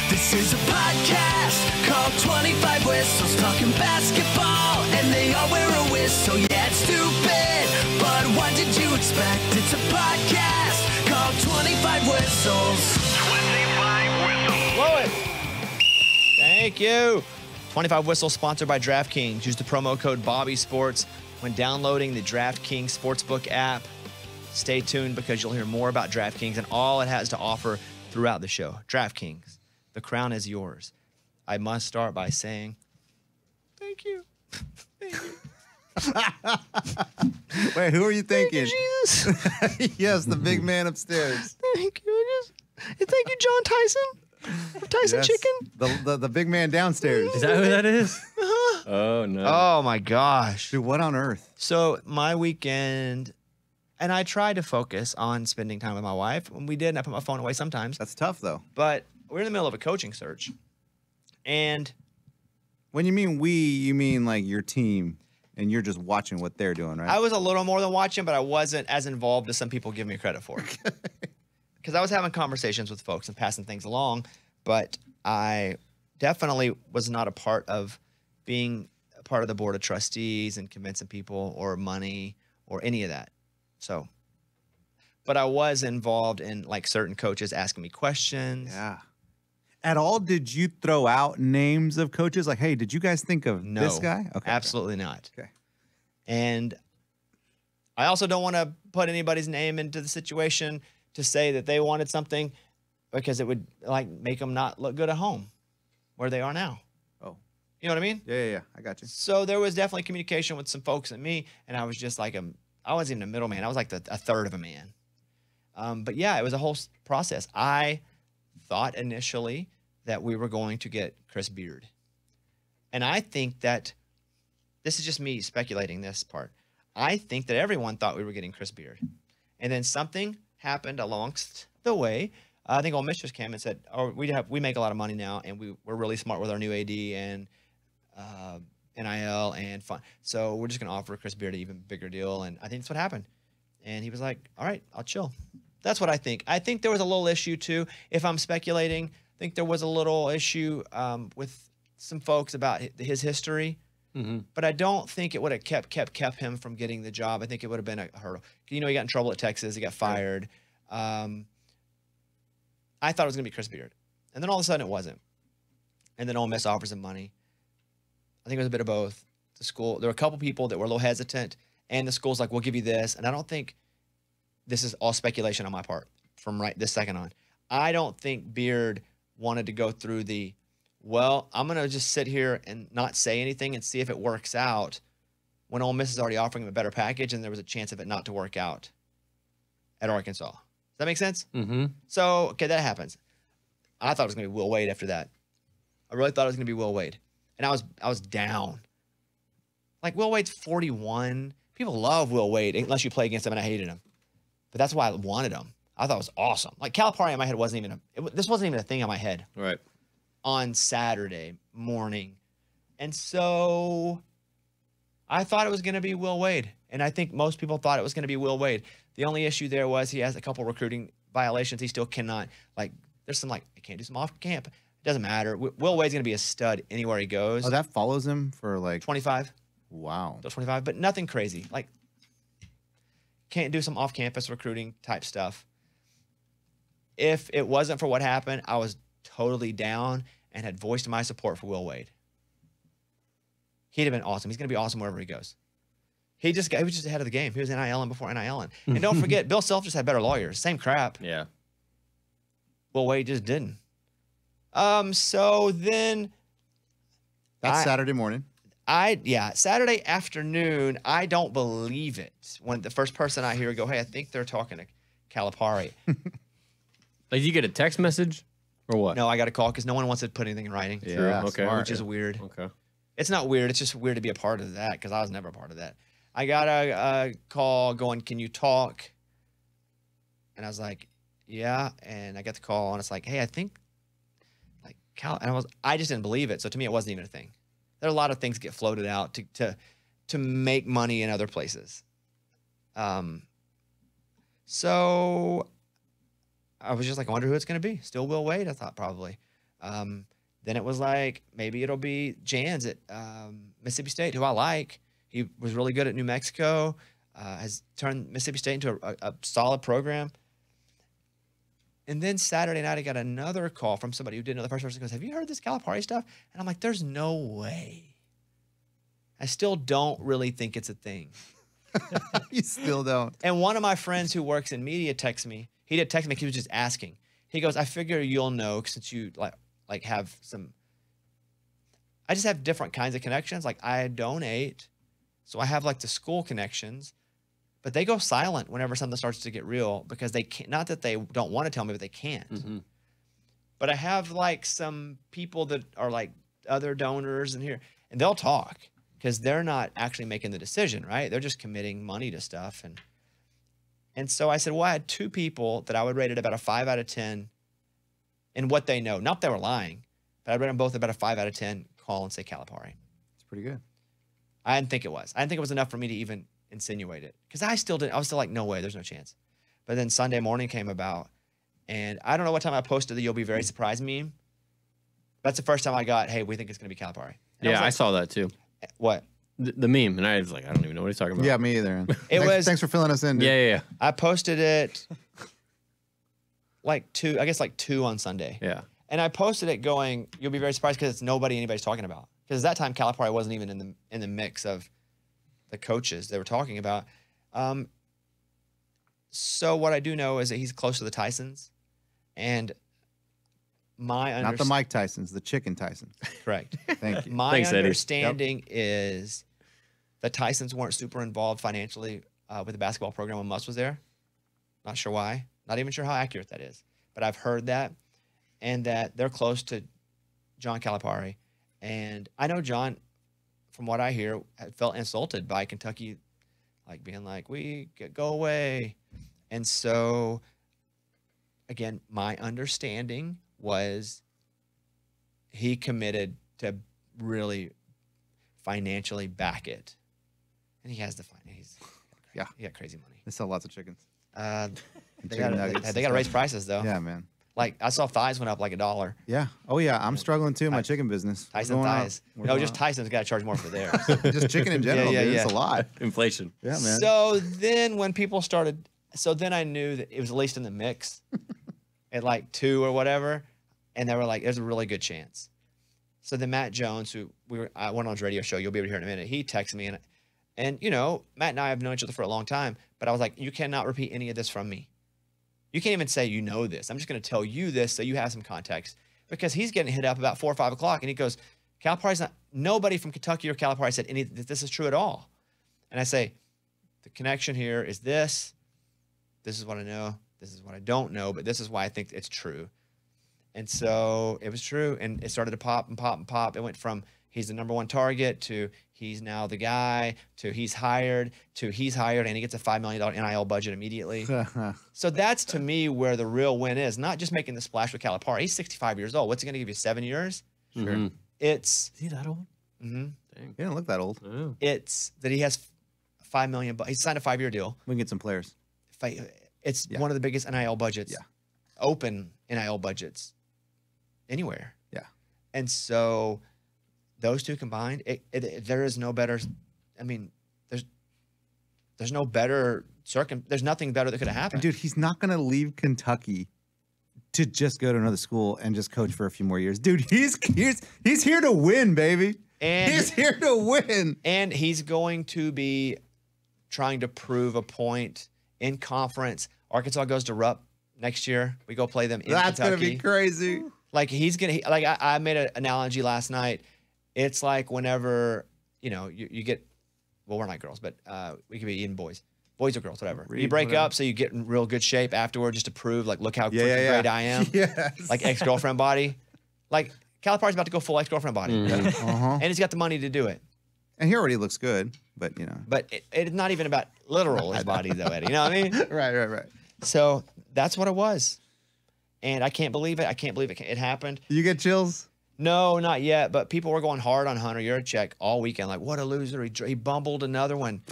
This is a podcast called 25 Whistles, talking basketball, and they all wear a whistle. Yeah, it's stupid, but what did you expect? It's a podcast called 25 Whistles. 25 Whistles. Blow it. Thank you. 25 Whistles sponsored by DraftKings. Use the promo code BobbySports when downloading the DraftKings Sportsbook app. Stay tuned because you'll hear more about DraftKings and all it has to offer throughout the show. DraftKings, the crown is yours. I must start by saying thank you. Thank you. Wait, who are you thinking? Thank you, Jesus. Yes, the big man upstairs. Thank you. Thank you, John Tyson. Tyson Yes. Chicken. The big man downstairs. Is that who that is? Oh, no. Oh, my gosh. Dude, what on earth? So my weekend, and I tried to focus on spending time with my wife. When we did, and I put my phone away sometimes. That's tough, though. But we're in the middle of a coaching search. And When you mean we, you mean like your team, and you're just watching what they're doing, right? I was a little more than watching, but I wasn't as involved as some people give me credit for. Because I was having conversations with folks and passing things along, but I definitely was not a part of being a part of the board of trustees and convincing people or money or any of that. So, but I was involved in like certain coaches asking me questions. Yeah. At all, did you throw out names of coaches? Like, hey, did you guys think of No, this guy? Okay. absolutely not. Okay. And I also don't want to put anybody's name into the situation to say that they wanted something because it would like make them not look good at home where they are now. Oh. You know what I mean? Yeah. I got you. So there was definitely communication with some folks and me, and I was just like I wasn't even a middleman. I was like a third of a man. But yeah, it was a whole process. I thought initially that we were going to get Chris Beard. And I think that this is just me speculating this part. I think that everyone thought we were getting Chris Beard. And then something happened alongst the way. I think Ole Miss just came and said, "Oh, we make a lot of money now, and we're really smart with our new AD and NIL and fun. So we're just going to offer Chris Beard an even bigger deal." And I think that's what happened. And he was like, "All right, I'll chill." That's what I think. I think there was a little issue too. If I'm speculating, I think there was a little issue with some folks about his history. Mm-hmm. But I don't think it would have kept him from getting the job. I think it would have been a hurdle. You know, he got in trouble at Texas. He got fired. I thought it was going to be Chris Beard. And then all of a sudden it wasn't. And then Ole Miss offers him money. I think it was a bit of both. The school, there were a couple people that were a little hesitant, and the school's like, "We'll give you this." And I don't think this is all speculation on my part from right this second on. I don't think Beard wanted to go through the, well, I'm going to just sit here and not say anything and see if it works out when Ole Miss is already offering him a better package and there was a chance of it not to work out at Arkansas. Does that make sense? Mm-hmm. So, okay, that happens. I thought it was going to be Will Wade after that. I really thought it was going to be Will Wade. And I was down. Like, Will Wade's 41. People love Will Wade unless you play against him, and I hated him. But that's why I wanted him. I thought it was awesome. Like, Calipari in my head this wasn't even a thing in my head Right. on Saturday morning. And so I thought it was going to be Will Wade. And I think most people thought it was going to be Will Wade. The only issue there was he has a couple recruiting violations. He still cannot, like, there's some, like, he can't do some off camp. It doesn't matter. Will Wade's going to be a stud anywhere he goes. Oh, that follows him for like 25. Wow. Still 25, but nothing crazy. Like, can't do some off-campus recruiting type stuff. If it wasn't for what happened, I was totally down and had voiced my support for Will Wade. He'd have been awesome. He's going to be awesome wherever he goes. He was just ahead of the game. He was NILing before NILing. And don't forget, Bill Self just had better lawyers. Same crap. Yeah. Will Wade just didn't. So then That's Saturday morning. Saturday afternoon, I don't believe it. When the first person I hear go, "Hey, I think they're talking to Calipari." Like, you get a text message or what? No, I got a call because no one wants to put anything in writing. True. Yeah, Okay. smart. Which is weird. Okay. It's not weird. It's just weird to be a part of that because I was never a part of that. I got a call going, "Can you talk?" And I was like, "Yeah." And I got the call, and it's like, "Hey, I think like Cal," and I just didn't believe it. So to me, it wasn't even a thing. There are a lot of things get floated out to make money in other places. So I was just like, I wonder who it's going to be. Still Will Wade, I thought probably. Then it was like, maybe it'll be Jans at Mississippi State, who I like. He was really good at New Mexico, has turned Mississippi State into a solid program. And then Saturday night, I got another call from somebody who didn't know the first person. Goes, have you heard this Calipari stuff? And I'm like, there's no way. I still don't really think it's a thing. You still don't. And one of my friends who works in media texts me. He did text me. He was just asking. He goes, I figure you'll know since you like have some. I just have different kinds of connections. Like I donate, so I have like the school connections, but they go silent whenever something starts to get real because they can't. Not that they don't want to tell me, but they can't. But I have like some people that are like other donors in here, and they'll talk because they're not actually making the decision, right? They're just committing money to stuff. And so I said, well, I had two people that I would rate it about a 5 out of 10 in what they know. Not that they were lying, but I'd rate them both about a 5 out of 10, call and say Calipari. It's pretty good. I didn't think it was. I didn't think it was enough for me to even insinuate it because I was still like, no way, there's no chance. But then Sunday morning came about, and I don't know what time I posted the "You'll be very surprised" meme. That's the first time I got, hey, we think it's going to be Calipari. And Yeah, was I like, saw that too. What? The meme, and I was like, I don't even know what he's talking about. Yeah, me either. Thanks Thanks for filling us in, dude. Yeah. I posted it like 2 on Sunday. Yeah. And I posted it going, you'll be very surprised because it's anybody's talking about. Because at that time, Calipari wasn't even in the mix of the coaches they were talking about. So what I do know is that he's close to the Tysons. And Not the Mike Tysons, the chicken Tysons. Correct. Thank you. My Thanks, Eddie. understanding is the Tysons weren't super involved financially with the basketball program when Muss was there. Not sure why. Not even sure how accurate that is. But I've heard that. And that they're close to John Calipari. And I know John, from what I hear, felt insulted by Kentucky, like being like, go away. And so, again, my understanding was he committed to really financially back it. And he has the finance. Yeah. He got crazy money. They sell lots of chickens. They chicken got nuggets to and raise stuff. prices, though. Yeah, man. Like, I saw thighs went up like $1. Yeah. Oh, yeah. I'm struggling too in my chicken business. We're Tyson going up. thighs. We're No, going just up. Tyson's got to charge more for theirs. Just chicken in general, Yeah, dude. yeah. It's a lot. Inflation. Yeah, man. So then when people started, so then I knew that it was at least in the mix at like 2 or whatever. And they were like, there's a really good chance. So then Matt Jones, who I went on his radio show, you'll be able to hear in a minute. He texted me and you know, Matt and I have known each other for a long time, but I was like, you cannot repeat any of this from me. You can't even say you know this. I'm just going to tell you this so you have some context because he's getting hit up about 4 or 5 o'clock and he goes, Calipari's not, nobody from Kentucky or Calipari said that this is true at all. And I say, the connection here is this. This is what I know. This is what I don't know, but this is why I think it's true. And so it was true. And it started to pop and pop and pop. It went from he's the #1 target to he's now the guy to he's hired and he gets a $5 million NIL budget immediately. So that's to me where the real win is, not just making the splash with Calipari. He's 65 years old. What's he going to give you, 7 years? Sure. It's Is he that old? mhm. Dang. He didn't look that old. Oh. It's that he has $5 million. He signed a 5-year deal. We can get some players. It's Yeah. one of the biggest NIL budgets. Yeah. Open NIL budgets anywhere. Yeah. And so those two combined, there is no better. I mean, there's no better there's nothing better that could have happened. And dude, he's not gonna leave Kentucky to just go to another school and just coach for a few more years. Dude, he's here to win, baby. And- he's here to win. And he's going to be trying to prove a point in conference. Arkansas goes to Rupp next year. We go play them in That's Kentucky. gonna be crazy. Like I made an analogy last night. It's like whenever, you know, you get, well, we're not girls, but we could be even boys or girls, whatever. You break whatever. up so you get in real good shape afterward just to prove, like, look how Yeah, freaking yeah. great I am. Yes. Like ex-girlfriend body. Like Calipari's about to go full ex-girlfriend body. Uh-huh. And he's got the money to do it. And he already looks good, but you know. But it's not even about literal his body though, Eddie. You know what I mean? Right. So that's what it was. And I can't believe it. It happened. You get chills? No, not yet. But people were going hard on Hunter Yurachek all weekend. Like, what a loser. He bumbled another one.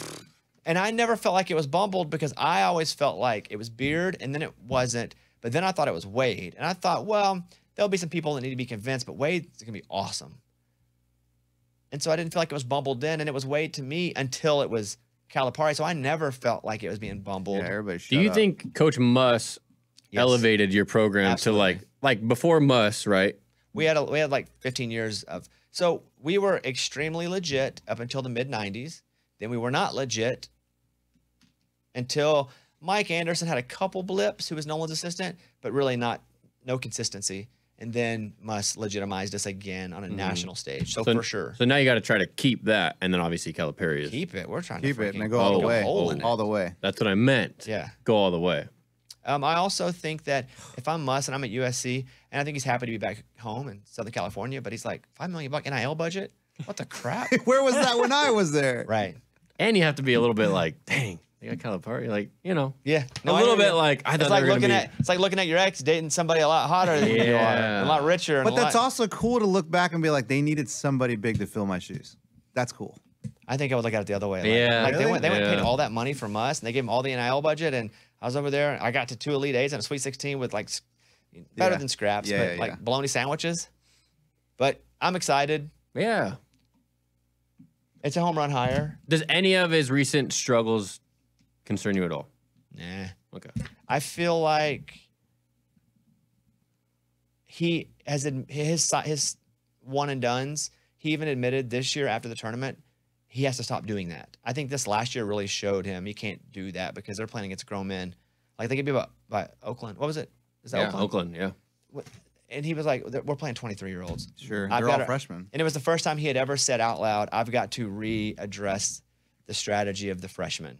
And I never felt like it was bumbled because I always felt like it was Beard and then it wasn't. But then I thought it was Wade. And I thought, well, there'll be some people that need to be convinced, but Wade's going to be awesome. And so I didn't feel like it was bumbled in, and it was Wade to me until it was Calipari. So I never felt like it was being bumbled. Yeah, everybody shut Do you up. think Coach Muss Yes. elevated your program Absolutely. to like before Muss, right? We had like 15 years of, so we were extremely legit up until the mid 90s. Then we were not legit until Mike Anderson had a couple blips, who was Nolan's assistant, but really no consistency. And then Muss legitimized us again on a national stage. So for sure, So now you got to try to keep that, and then obviously Calipari is. keep it. We're trying Keep to it and freaking then go all the Oh, way. hole in it. All the way. That's what I meant. Yeah. Go all the way. I also think that if I'm Muss and I'm at USC, and I think he's happy to be back home in Southern California, but he's like, $5 million NIL budget? What the crap? Where was that when I was there? Right. And you have to be a little bit like, dang, they got Calipari. Like, you know, Yeah. a little bit like, I thought it's they like were going to looking be. at it's like looking at your ex dating somebody a lot hotter than you are, Yeah. and a lot richer. And But a that's lot, also cool to look back and be like, they needed somebody big to fill my shoes. That's cool. I think I would look at it the other way. Like, Yeah. like they Really? went and paid Yeah. all that money from us, and they gave him all the NIL budget, and I was over there. And I got to 2 Elite Eights and a Sweet 16 with like better Yeah. than scraps, Yeah, but yeah, like yeah. bologna sandwiches. But I'm excited. Yeah. It's a home run hire. Does any of his recent struggles concern you at all? Nah. Okay. I feel like he has his one and dones. He even admitted this year after the tournament he has to stop doing that. I think this last year really showed him he can't do that because they're playing against grown men. Like they could be by Oakland. What was it? Is that Yeah, Oakland. Yeah. And he was like, "We're playing 23-year-olds." Sure. I've They're all gotta- freshmen. And it was the first time he had ever said out loud, "I've got to readdress the strategy of the freshmen."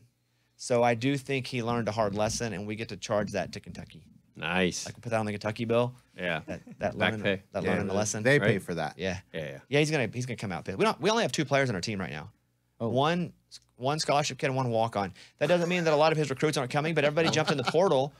So I do think he learned a hard lesson, and we get to charge that to Kentucky. Nice. Like put that on the Kentucky bill. Yeah. That Back learning pay. that Yeah, learning the lesson. They pay right? for that. yeah. Yeah. Yeah, he's gonna come out pissed. We only have 2 players on our team right now. Oh. One scholarship kid and one walk on. That doesn't mean that a lot of his recruits aren't coming, but everybody jumped in the portal.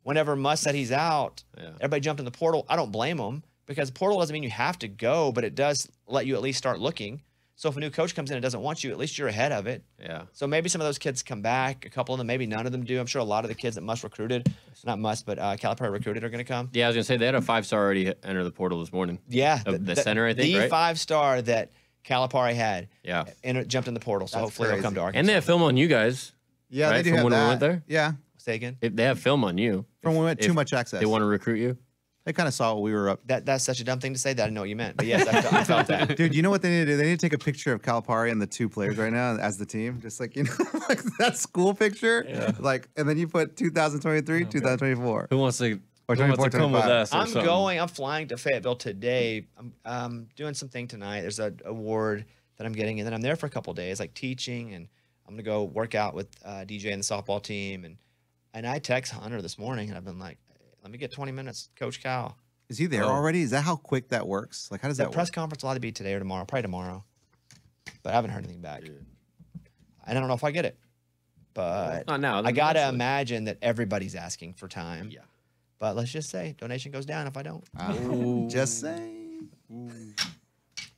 Whenever Muss said he's out, Yeah. everybody jumped in the portal. I don't blame them because portal doesn't mean you have to go, but it does let you at least start looking. So if a new coach comes in and doesn't want you, at least you're ahead of it. Yeah. So maybe some of those kids come back. A couple of them, maybe none of them do. I'm sure a lot of the kids that Muss recruited, not Muss, but Calipari recruited are going to come. Yeah, I was gonna say they had a 5-star already enter the portal this morning. Yeah, The center, I think, the right? 5-star that Calipari had, Yeah. and jumped in the portal. So That's hopefully they'll come to crazy. Arkansas. And they have film on you guys. Yeah, Right, they do from have when we that. went there? Yeah. Say again. They have film on you. From when we went If too much access. They want to recruit you. They kind of saw what we were up. That's such a dumb thing to say that I didn't know what you meant. But yes, I felt that. Dude, you know what they need to do? They need to take a picture of Calipari and the 2 players right now as the team. Just like, like that school picture. Yeah. Like, and then you put 2023, 2024. Who wants to? Or who wants to 24, come with 25. us? or I'm something? I'm flying to Fayetteville today. I'm doing something tonight. There's an award that I'm getting, and then I'm there for a couple days, like teaching, and I'm gonna go work out with DJ and the softball team. And I text Hunter this morning, and I've been like, let me get 20 minutes, Coach Cal. Is he there Oh. already? Is that how quick that works? Like, how does The that press work? conference will either be today or tomorrow, probably tomorrow. But I haven't heard anything back. And I don't know if I get it. But Not now. I then gotta eventually. imagine that everybody's asking for time. Yeah. But let's just say donation goes down if I don't. Just saying.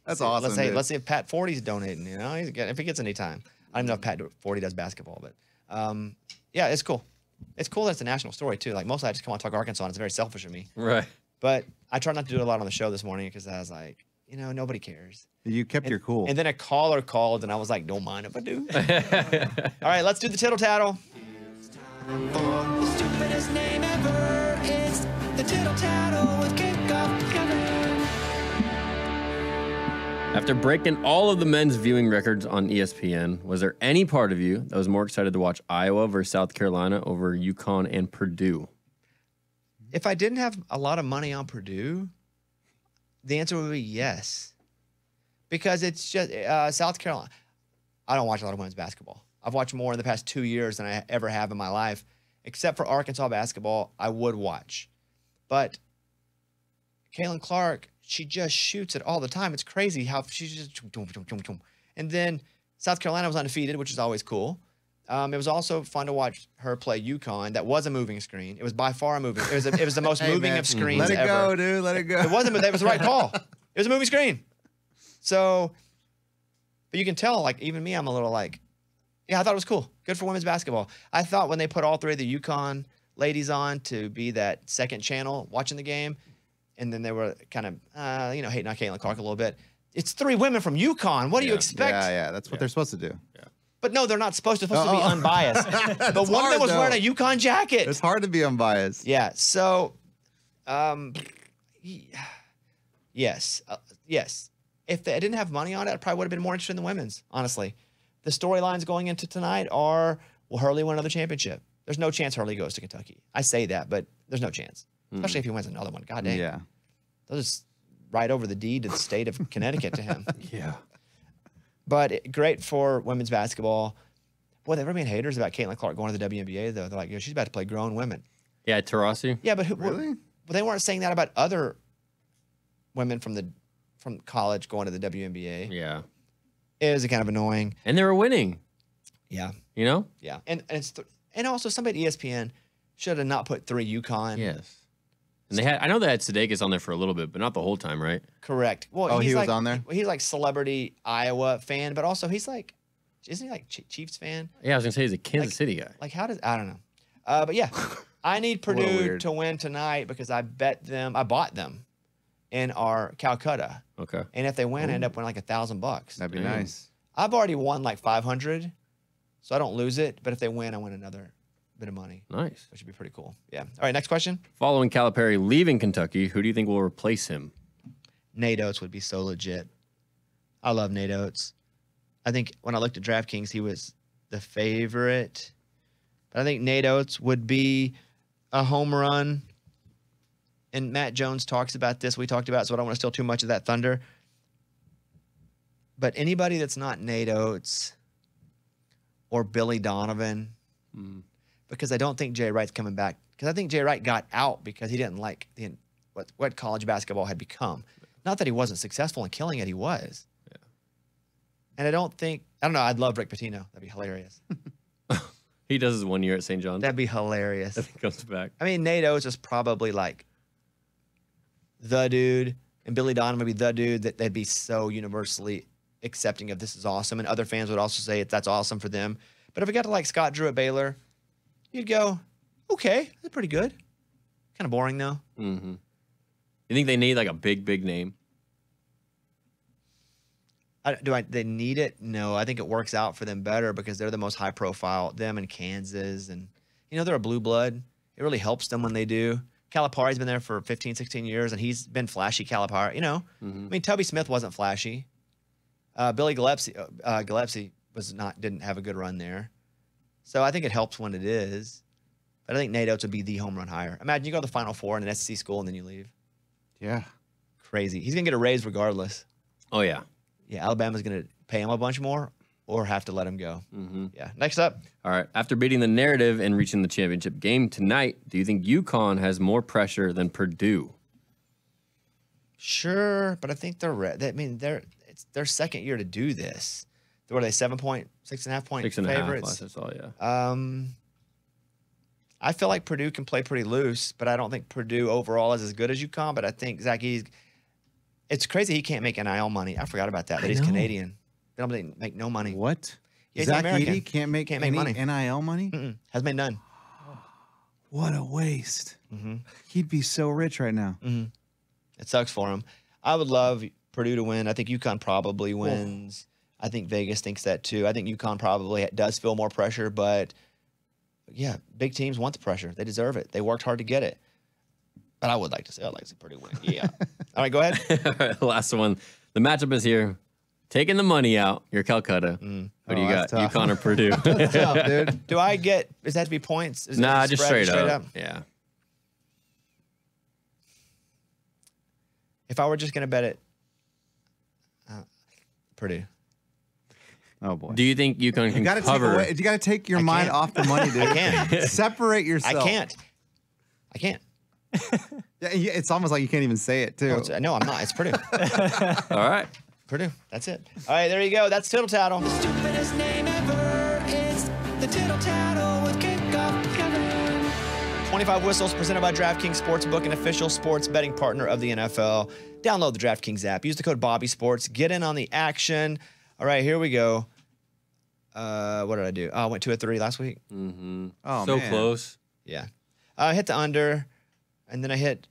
That's awesome. Let's say dude. let's see if Pat 40's donating. You know, if he gets any time. I don't know if Pat 40 does basketball, but yeah, it's cool. It's cool that it's a national story too. Like mostly I just come on and talk Arkansas, and it's very selfish of me. Right. But I tried not to do a lot on the show this morning because I was like, nobody cares. You kept your cool. And then a caller called, and I was like, don't mind if I do. All right, let's do the tittle tattle. The stupidest name ever is the Tittle Tattle with Kickoff Kevin. After breaking all of the men's viewing records on ESPN, was there any part of you that was more excited to watch Iowa versus South Carolina over UConn and Purdue? If I didn't have a lot of money on Purdue, the answer would be yes. Because it's just South Carolina. I don't watch a lot of women's basketball. I've watched more in the past 2 years than I ever have in my life. Except for Arkansas basketball, I would watch. But Caitlin Clark, she just shoots it all the time. It's crazy how she's just chum, chum, chum, chum. And then South Carolina was undefeated, which is always cool. It was also fun to watch her play UConn. That was a moving screen. It was by far a moving. It was the most Hey, moving man, of screens Let it ever. go, dude. Let it go. It wasn't, but that was the right call. It was a moving screen. So, but you can tell, like, even me, I'm a little like, yeah, I thought it was cool. Good for women's basketball. I thought when they put all 3 of the UConn ladies on to be that second channel watching the game, and then they were kind of, hating on Caitlin Clark a little bit. It's 3 women from UConn. What do you expect? Yeah, that's what they're supposed to do. But no, they're not supposed to. They're supposed to be unbiased. But one of them was wearing a UConn jacket. It's hard to be unbiased. Yeah. So, yes. If they didn't have money on it, I probably would have been more interested in the women's, honestly. The storylines going into tonight are, will Hurley win another championship? There's no chance Hurley goes to Kentucky. I say that, but there's no chance. Especially if he wins another one. God dang. Yeah. They'll just write over the deed to the state of Connecticut to him. Yeah. But great for women's basketball. Boy, they're being haters about Caitlin Clark going to the WNBA, though. They're like, she's about to play grown women. Yeah, Tarasi. Yeah, but Really? But they weren't saying that about other women from college going to the WNBA. Yeah. It was kind of annoying. And they were winning, Yeah, you know? yeah. And also somebody at ESPN should have not put 3 UConn. Yes. And I know they had Sudeikis on there for a little bit, but not the whole time, right? Correct. Well, Oh, he's he was like, on there? He's like celebrity Iowa fan, but also he's like, isn't he like Chiefs fan? Yeah, I was gonna say he's a Kansas City guy. Like, how does, I don't know. But yeah, I need Purdue weird. to win tonight because I bought them in our Calcutta. Okay. And if they win, I end up winning like $1,000. That'd be Damn. nice. I've already won like 500, so I don't lose it. But if they win, I win another bit of money, Nice. which would be pretty cool. Yeah. All right, next question. Following Calipari leaving Kentucky, who do you think will replace him? Nate Oates would be so legit. I love Nate Oates. I think when I looked at DraftKings, he was the favorite. But I think Nate Oates would be a home run. And Matt Jones talks about this. We talked about it, so I don't want to steal too much of that thunder. But anybody that's not Nate Oates or Billy Donovan, because I don't think Jay Wright's coming back. Because I think Jay Wright got out because he didn't like what college basketball had become. Not that he wasn't successful in killing it, he was. Yeah. And I don't know, I'd love Rick Pitino. That'd be hilarious. He does his 1 year at St. John's. That'd be hilarious. If he comes back. I mean, Nate Oates is probably like the dude, and Billy Donovan would be the dude that they'd be so universally accepting of. This is awesome. And other fans would also say that's awesome for them. But if we got to like Scott Drew at Baylor, you'd go, okay, that's pretty good. Kind of boring though. Mm-hmm. You think they need like a big name? They need it? No, I think it works out for them better because they're the most high profile. Them and Kansas, and they're a blue blood. It really helps them when they do. Calipari's been there for 15, 16 years, and he's been flashy. Calipari, I mean, Tubby Smith wasn't flashy. Billy Gillespie didn't have a good run there. So I think it helps when it is. But I think Nate Oates would be the home run hire. Imagine you go to the Final Four in an SEC school and then you leave. Yeah. Crazy. He's going to get a raise regardless. Oh, yeah. Yeah, Alabama's going to pay him a bunch more or have to let him go. Yeah. Next up. All right. After beating the narrative and reaching the championship game tonight, do you think UConn has more pressure than Purdue? Sure, but I think it's their second year to do this. What are they, 6.5 point 6.5 favorites? last I saw, yeah. I feel like Purdue can play pretty loose, but I don't think Purdue overall is as good as UConn. But I think Zach Edey, it's crazy he can't make NIL money. I forgot about that. That he's Canadian. They don't make no money. What? Yeah, he's Zach American. Edey can't make Can't any make money. NIL money? Has made none. What a waste. He'd be so rich right now. It sucks for him. I would love Purdue to win. I think UConn probably wins. I think Vegas thinks that too. I think UConn probably does feel more pressure, but yeah, big teams want the pressure. They deserve it. They worked hard to get it. But I'd like to see Purdue win. Yeah. All right, go ahead. All right, last one. The matchup is here. Taking the money out, you're Calcutta. What do you got? that's tough. UConn or Purdue? Tough, dude. Does that have to be points? Is it Nah, a just spread, straight up. Yeah. If I were just going to bet it, Purdue. Oh boy. Do you think UConn can You gotta cover? you gotta take your mind can't. off the money, dude. I can't. Separate yourself. I can't. Yeah, it's almost like you can't even say it too. No, I'm not. It's Purdue. All right. Purdue. That's it. All right, there you go. That's Tittle Tattle. Stupidest name ever. It's the Tittle Tattle with Kickoff Kevin. 25 Whistles presented by DraftKings Sportsbook, an official sports betting partner of the NFL. Download the DraftKings app. Use the code BobbySports. Get in on the action. All right, here we go. What did I do? Oh, I went 2 of 3 last week. Oh, So man. close. Yeah. I hit the under, and then I hit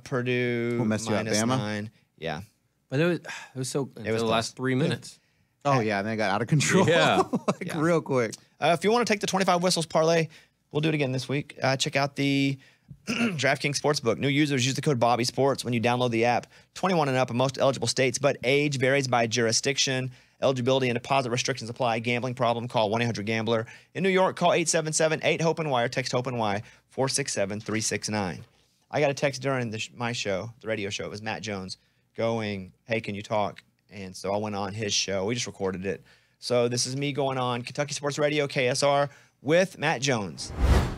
Purdue What messed you up, minus Bama? 9. Yeah. But it was so until was the close. last 3 minutes. Oh yeah, and then it got out of control. Yeah. like real quick. If you want to take the 25 whistles parlay, we'll do it again this week. Check out the DraftKings Sportsbook. New users use the code Bobby Sports when you download the app. 21 and up in most eligible states, but age varies by jurisdiction. Eligibility and deposit restrictions apply. Gambling problem? Call 1-800-GAMBLER. In New York, call 877-8-HOPE-NY or text HOPE-NY 467-369. I got a text during my show, the radio show. It was Matt Jones going, hey, can you talk? And so I went on his show. We just recorded it. So this is me going on Kentucky Sports Radio, KSR, with Matt Jones.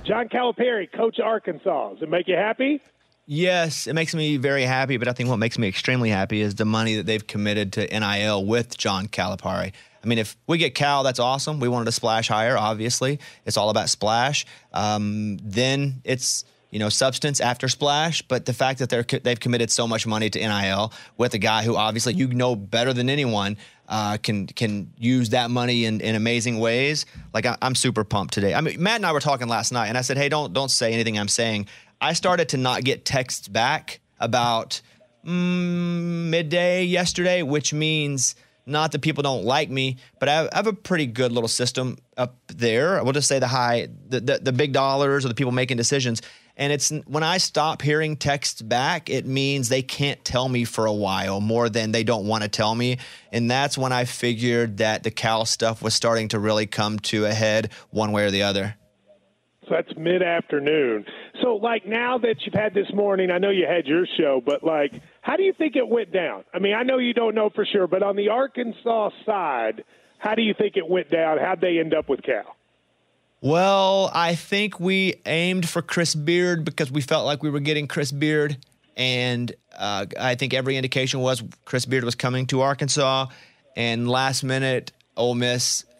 John Calipari, coach of Arkansas. Does it make you happy? Yes, it makes me very happy, but I think what makes me extremely happy is the money that they've committed to NIL with John Calipari. I mean, if we get Cal, that's awesome. We wanted to splash higher, obviously. It's all about splash. Then it's, substance after splash. But the fact that they've committed so much money to NIL with a guy who obviously better than anyone can use that money in amazing ways. Like, I'm super pumped today. I mean, Matt and I were talking last night, and I said, hey, don't say anything I'm saying. I started to not get texts back about midday yesterday, which means not that people don't like me, but I have a pretty good little system up there. We'll just say the big dollars or the people making decisions. And it's when I stop hearing texts back, it means they can't tell me for a while more than they don't want to tell me. And that's when I figured that the Cal stuff was starting to really come to a head one way or the other. So that's mid-afternoon. So, now that you've had this morning, I know you had your show, but, how do you think it went down? I mean, I know you don't know for sure, but on the Arkansas side, how do you think it went down? How'd they end up with Cal? Well, I think we aimed for Chris Beard because we felt like we were getting Chris Beard, and I think every indication was Chris Beard was coming to Arkansas, and last minute, Ole Miss –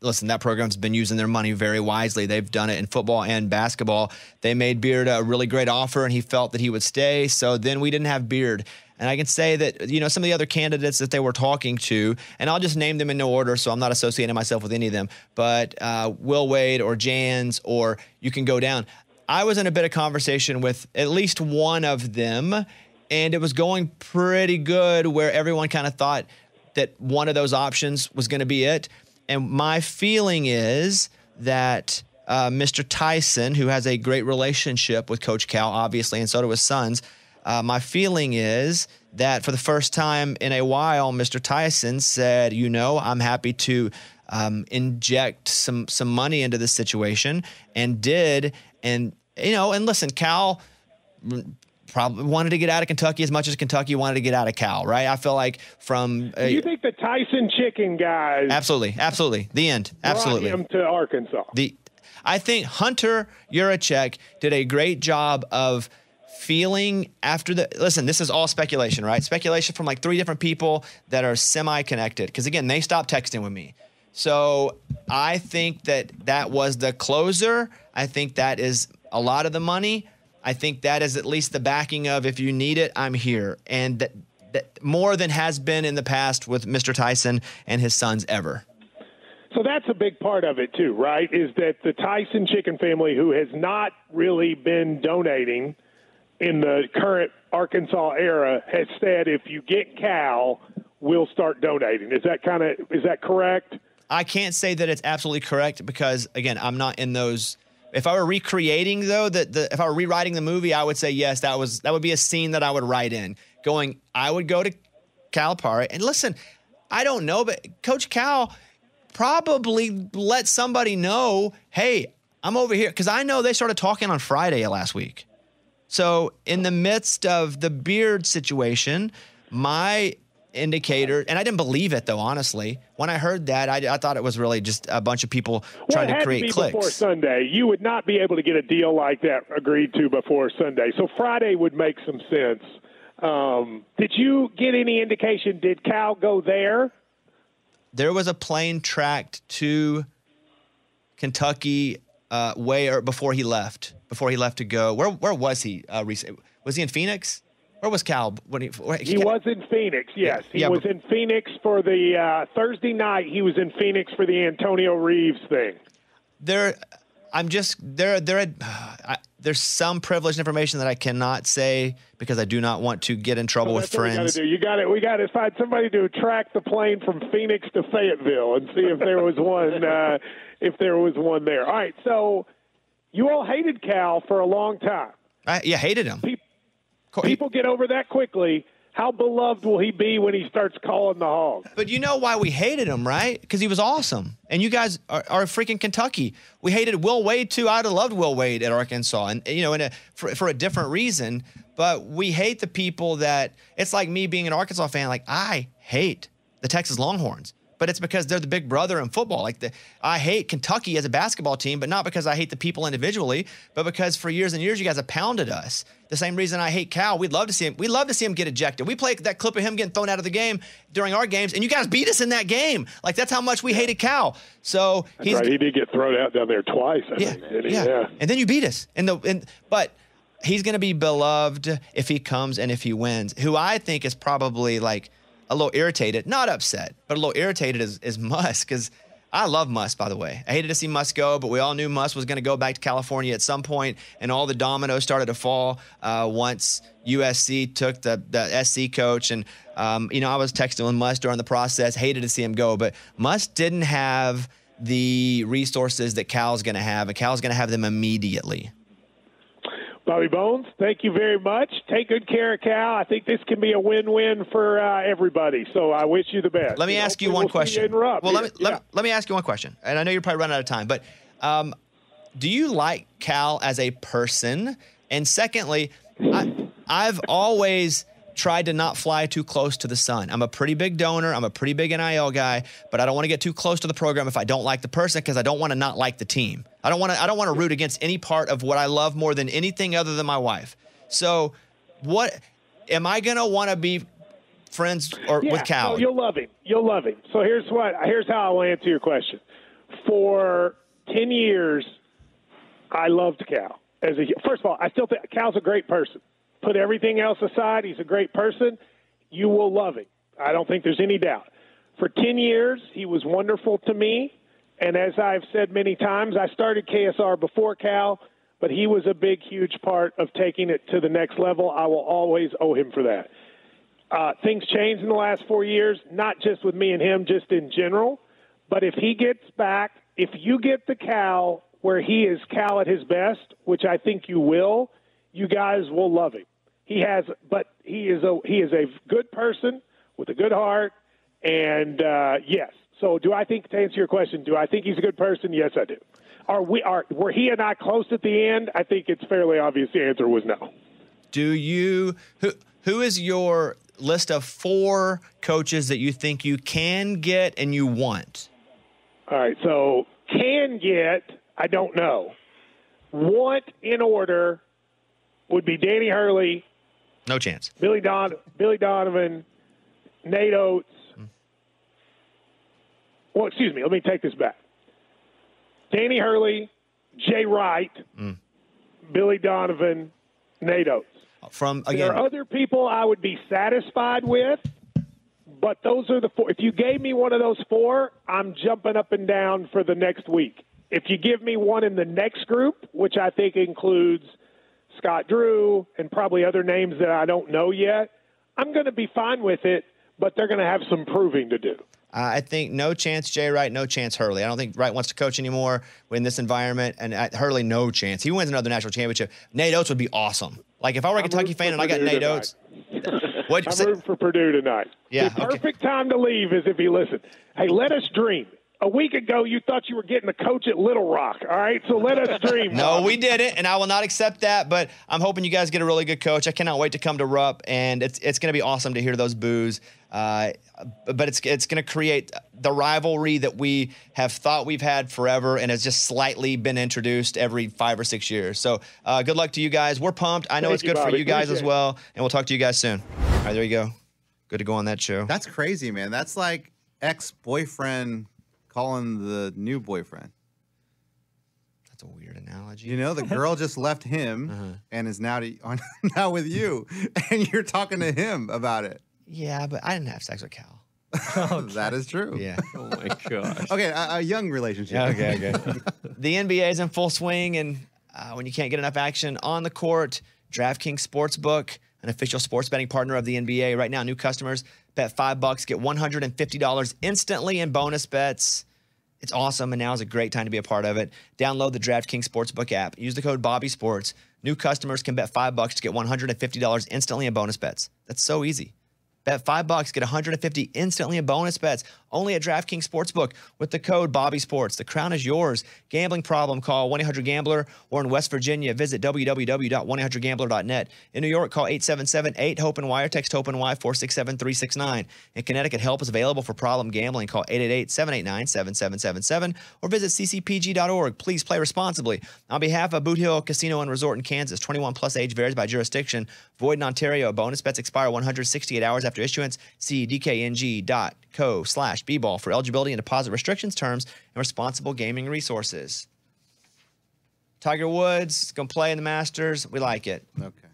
listen, that program's been using their money very wisely. They've done it in football and basketball. They made Beard a really great offer, and he felt that he would stay. So then we didn't have Beard. And I can say that, some of the other candidates that they were talking to, and I'll just name them in no order, so I'm not associating myself with any of them, but Will Wade or Jans, or you can go down. I was in a bit of conversation with at least one of them, and it was going pretty good where everyone kind of thought that one of those options was going to be it. And my feeling is that Mr. Tyson, who has a great relationship with Coach Cal, obviously, and so do his sons, my feeling is that for the first time in a while, Mr. Tyson said, I'm happy to inject some money into this situation, and did. And listen, Cal probably wanted to get out of Kentucky as much as Kentucky wanted to get out of Cal, right? I feel like from Do you think the Tyson chicken guys absolutely the end, absolutely brought him to Arkansas? I think Hunter Yurachek did a great job of feeling after listen, this is all speculation, right? Speculation from 3 different people that are semi-connected, because again, they stopped texting with me. So I think that was the closer. I think that is a lot of the money. I think that is at least the backing of, if you need it, I'm here. And that more than has been in the past with Mr. Tyson and his sons ever. So that's a big part of it too, right? Is that the Tyson chicken family, who has not really been donating in the current Arkansas era, has said, if you get Cal, we'll start donating. Is that correct? I can't say that it's absolutely correct because, again, I'm not in those. If I were recreating, though, if I were rewriting the movie, I would say yes. That would be a scene that I would write in. I would go to Calipari, and listen, I don't know, but Coach Cal probably let somebody know, hey, I'm over here, because I know they started talking on Friday last week. So in the midst of the Beard situation, my indicator, and I didn't believe it though, honestly. When I heard that, I thought it was really just a bunch of people trying to create clicks. Before Sunday, you would not be able to get a deal like that agreed to before Sunday. So Friday would make some sense. Did you get any indication? Did Cal go there? There was a plane tracked to Kentucky before he left to go. Where was he recently? Was he in Phoenix? Where was Cal? He was in Phoenix, yes. He was in Phoenix for the Thursday night. He was in Phoenix for the Antonio Reeves thing. there's some privileged information that I cannot say because I do not want to get in trouble with That's what friends. We got to find somebody to track the plane from Phoenix to Fayetteville and see if there was one. If there was one there. All right. So you all hated Cal for a long time. Yeah, hated him. People get over that quickly. How beloved will he be when he starts calling the Hogs? But you know why we hated him, right? Because he was awesome. And you guys are freaking Kentucky. We hated Will Wade, too. I'd have loved Will Wade at Arkansas, and for a different reason. But we hate the people that – it's like me being an Arkansas fan. Like, I hate the Texas Longhorns. But it's because they're the big brother in football. I hate Kentucky as a basketball team, but not because I hate the people individually, but because for years and years you guys have pounded us. The same reason I hate Cal. We'd love to see him get ejected. We played that clip of him getting thrown out of the game during our games, and you guys beat us in that game. Like, that's how much we hated Cal. So That's right. He did get thrown out down there twice. I think, didn't he? Yeah. And then you beat us. But he's going to be beloved if he comes and if he wins. Who I think is probably like a little irritated, not upset, but a little irritated is Muss, because I love Muss, by the way. I hated to see Muss go, but we all knew Muss was going to go back to California at some point, and all the dominoes started to fall once USC took the SC coach. And, I was texting with Muss during the process, hated to see him go, but Muss didn't have the resources that Cal's going to have, and Cal's going to have them immediately. Bobby Bones, thank you very much. Take good care of Cal. I think this can be a win-win for everybody. So I wish you the best. Let me ask you one question. Let me ask you one question. And I know you're probably running out of time, but do you like Cal as a person? And secondly, I've always tried to not fly too close to the sun. I'm a pretty big donor. I'm a pretty big NIL guy, but I don't want to get too close to the program if I don't like the person, because I don't want to not like the team. I don't want to root against any part of what I love more than anything other than my wife. So what am I going to want to be friends with Cal? No, you'll love him. You'll love him. So here's how I will answer your question. For 10 years, I loved Cal. First of all, I still think Cal's a great person. Put everything else aside, he's a great person. You will love him. I don't think there's any doubt. For 10 years, he was wonderful to me. And as I've said many times, I started KSR before Cal, but he was a big, huge part of taking it to the next level. I will always owe him for that. Things changed in the last 4 years, not just with me and him, just in general. But if he gets back, if you get the Cal where he is Cal at his best, which I think you will, you guys will love him. He is a good person with a good heart, and yes. So, to answer your question, do I think he's a good person? Yes, I do. Were he and I close at the end? I think it's fairly obvious the answer was no. Who is your list of 4 coaches that you think you can get and you want? All right, so can get, I don't know. Want in order would be Danny Hurley. No chance. Billy Donovan, Nate Oates. Well, excuse me. Let me take this back. Danny Hurley, Jay Wright, Billy Donovan, Nate Oates. There are other people I would be satisfied with, but those are the 4. If you gave me one of those 4, I'm jumping up and down for the next week. If you give me one in the next group, which I think includes Scott Drew and probably other names that I don't know yet, I'm going to be fine with it, but they're going to have some proving to do. I think no chance Jay Wright, no chance Hurley. I don't think Wright wants to coach anymore in this environment, and Hurley, no chance. He wins another national championship. Nate Oates would be awesome. Like, if I were a Kentucky fan and I got Nate Oates. I'm rooting for Purdue tonight. Yeah, the perfect time to leave is if he listened. Hey, let us dream. A week ago, you thought you were getting a coach at Little Rock, all right? So let us dream. No, we didn't, and I will not accept that, but I'm hoping you guys get a really good coach. I cannot wait to come to Rupp, and it's going to be awesome to hear those boos. But it's going to create the rivalry that we have thought we've had forever and has just slightly been introduced every 5 or 6 years. So good luck to you guys. We're pumped. I know it's good for you guys as well, and we'll talk to you guys soon. All right, there you go. Good to go on that show. That's crazy, man. That's like ex-boyfriend calling the new boyfriend. That's a weird analogy. You know, the girl just left him and is now with you, and you're talking to him about it. Yeah, but I didn't have sex with Cal. That is true. Yeah. Oh my gosh. Okay, a young relationship. Okay. The NBA is in full swing, and When you can't get enough action on the court, DraftKings Sportsbook, an official sports betting partner of the NBA. Right now, new customers bet $5, get $150 instantly in bonus bets. It's awesome, and now is a great time to be a part of it. Download the DraftKings Sportsbook app. Use the code BobbySports. New customers can bet $5 to get $150 instantly in bonus bets. That's so easy. Bet $5, get $150 instantly in bonus bets. Only at DraftKings Sportsbook with the code BobbySports. The crown is yours. Gambling problem, call 1-800-GAMBLER. Or in West Virginia, visit www.1800gambler.net. In New York, call 877-8-HOPE-NY or text HOPE-NY 467-369. In Connecticut, help is available for problem gambling. Call 888-789-7777 or visit ccpg.org. Please play responsibly. On behalf of Boot Hill Casino and Resort in Kansas, 21 plus age varies by jurisdiction. Void in Ontario. Bonus bets expire 168 hours after issuance. See dkng.co/bball for eligibility and deposit restrictions, terms, and responsible gaming resources. Tiger Woods is going to play in the Masters. We like it. Okay.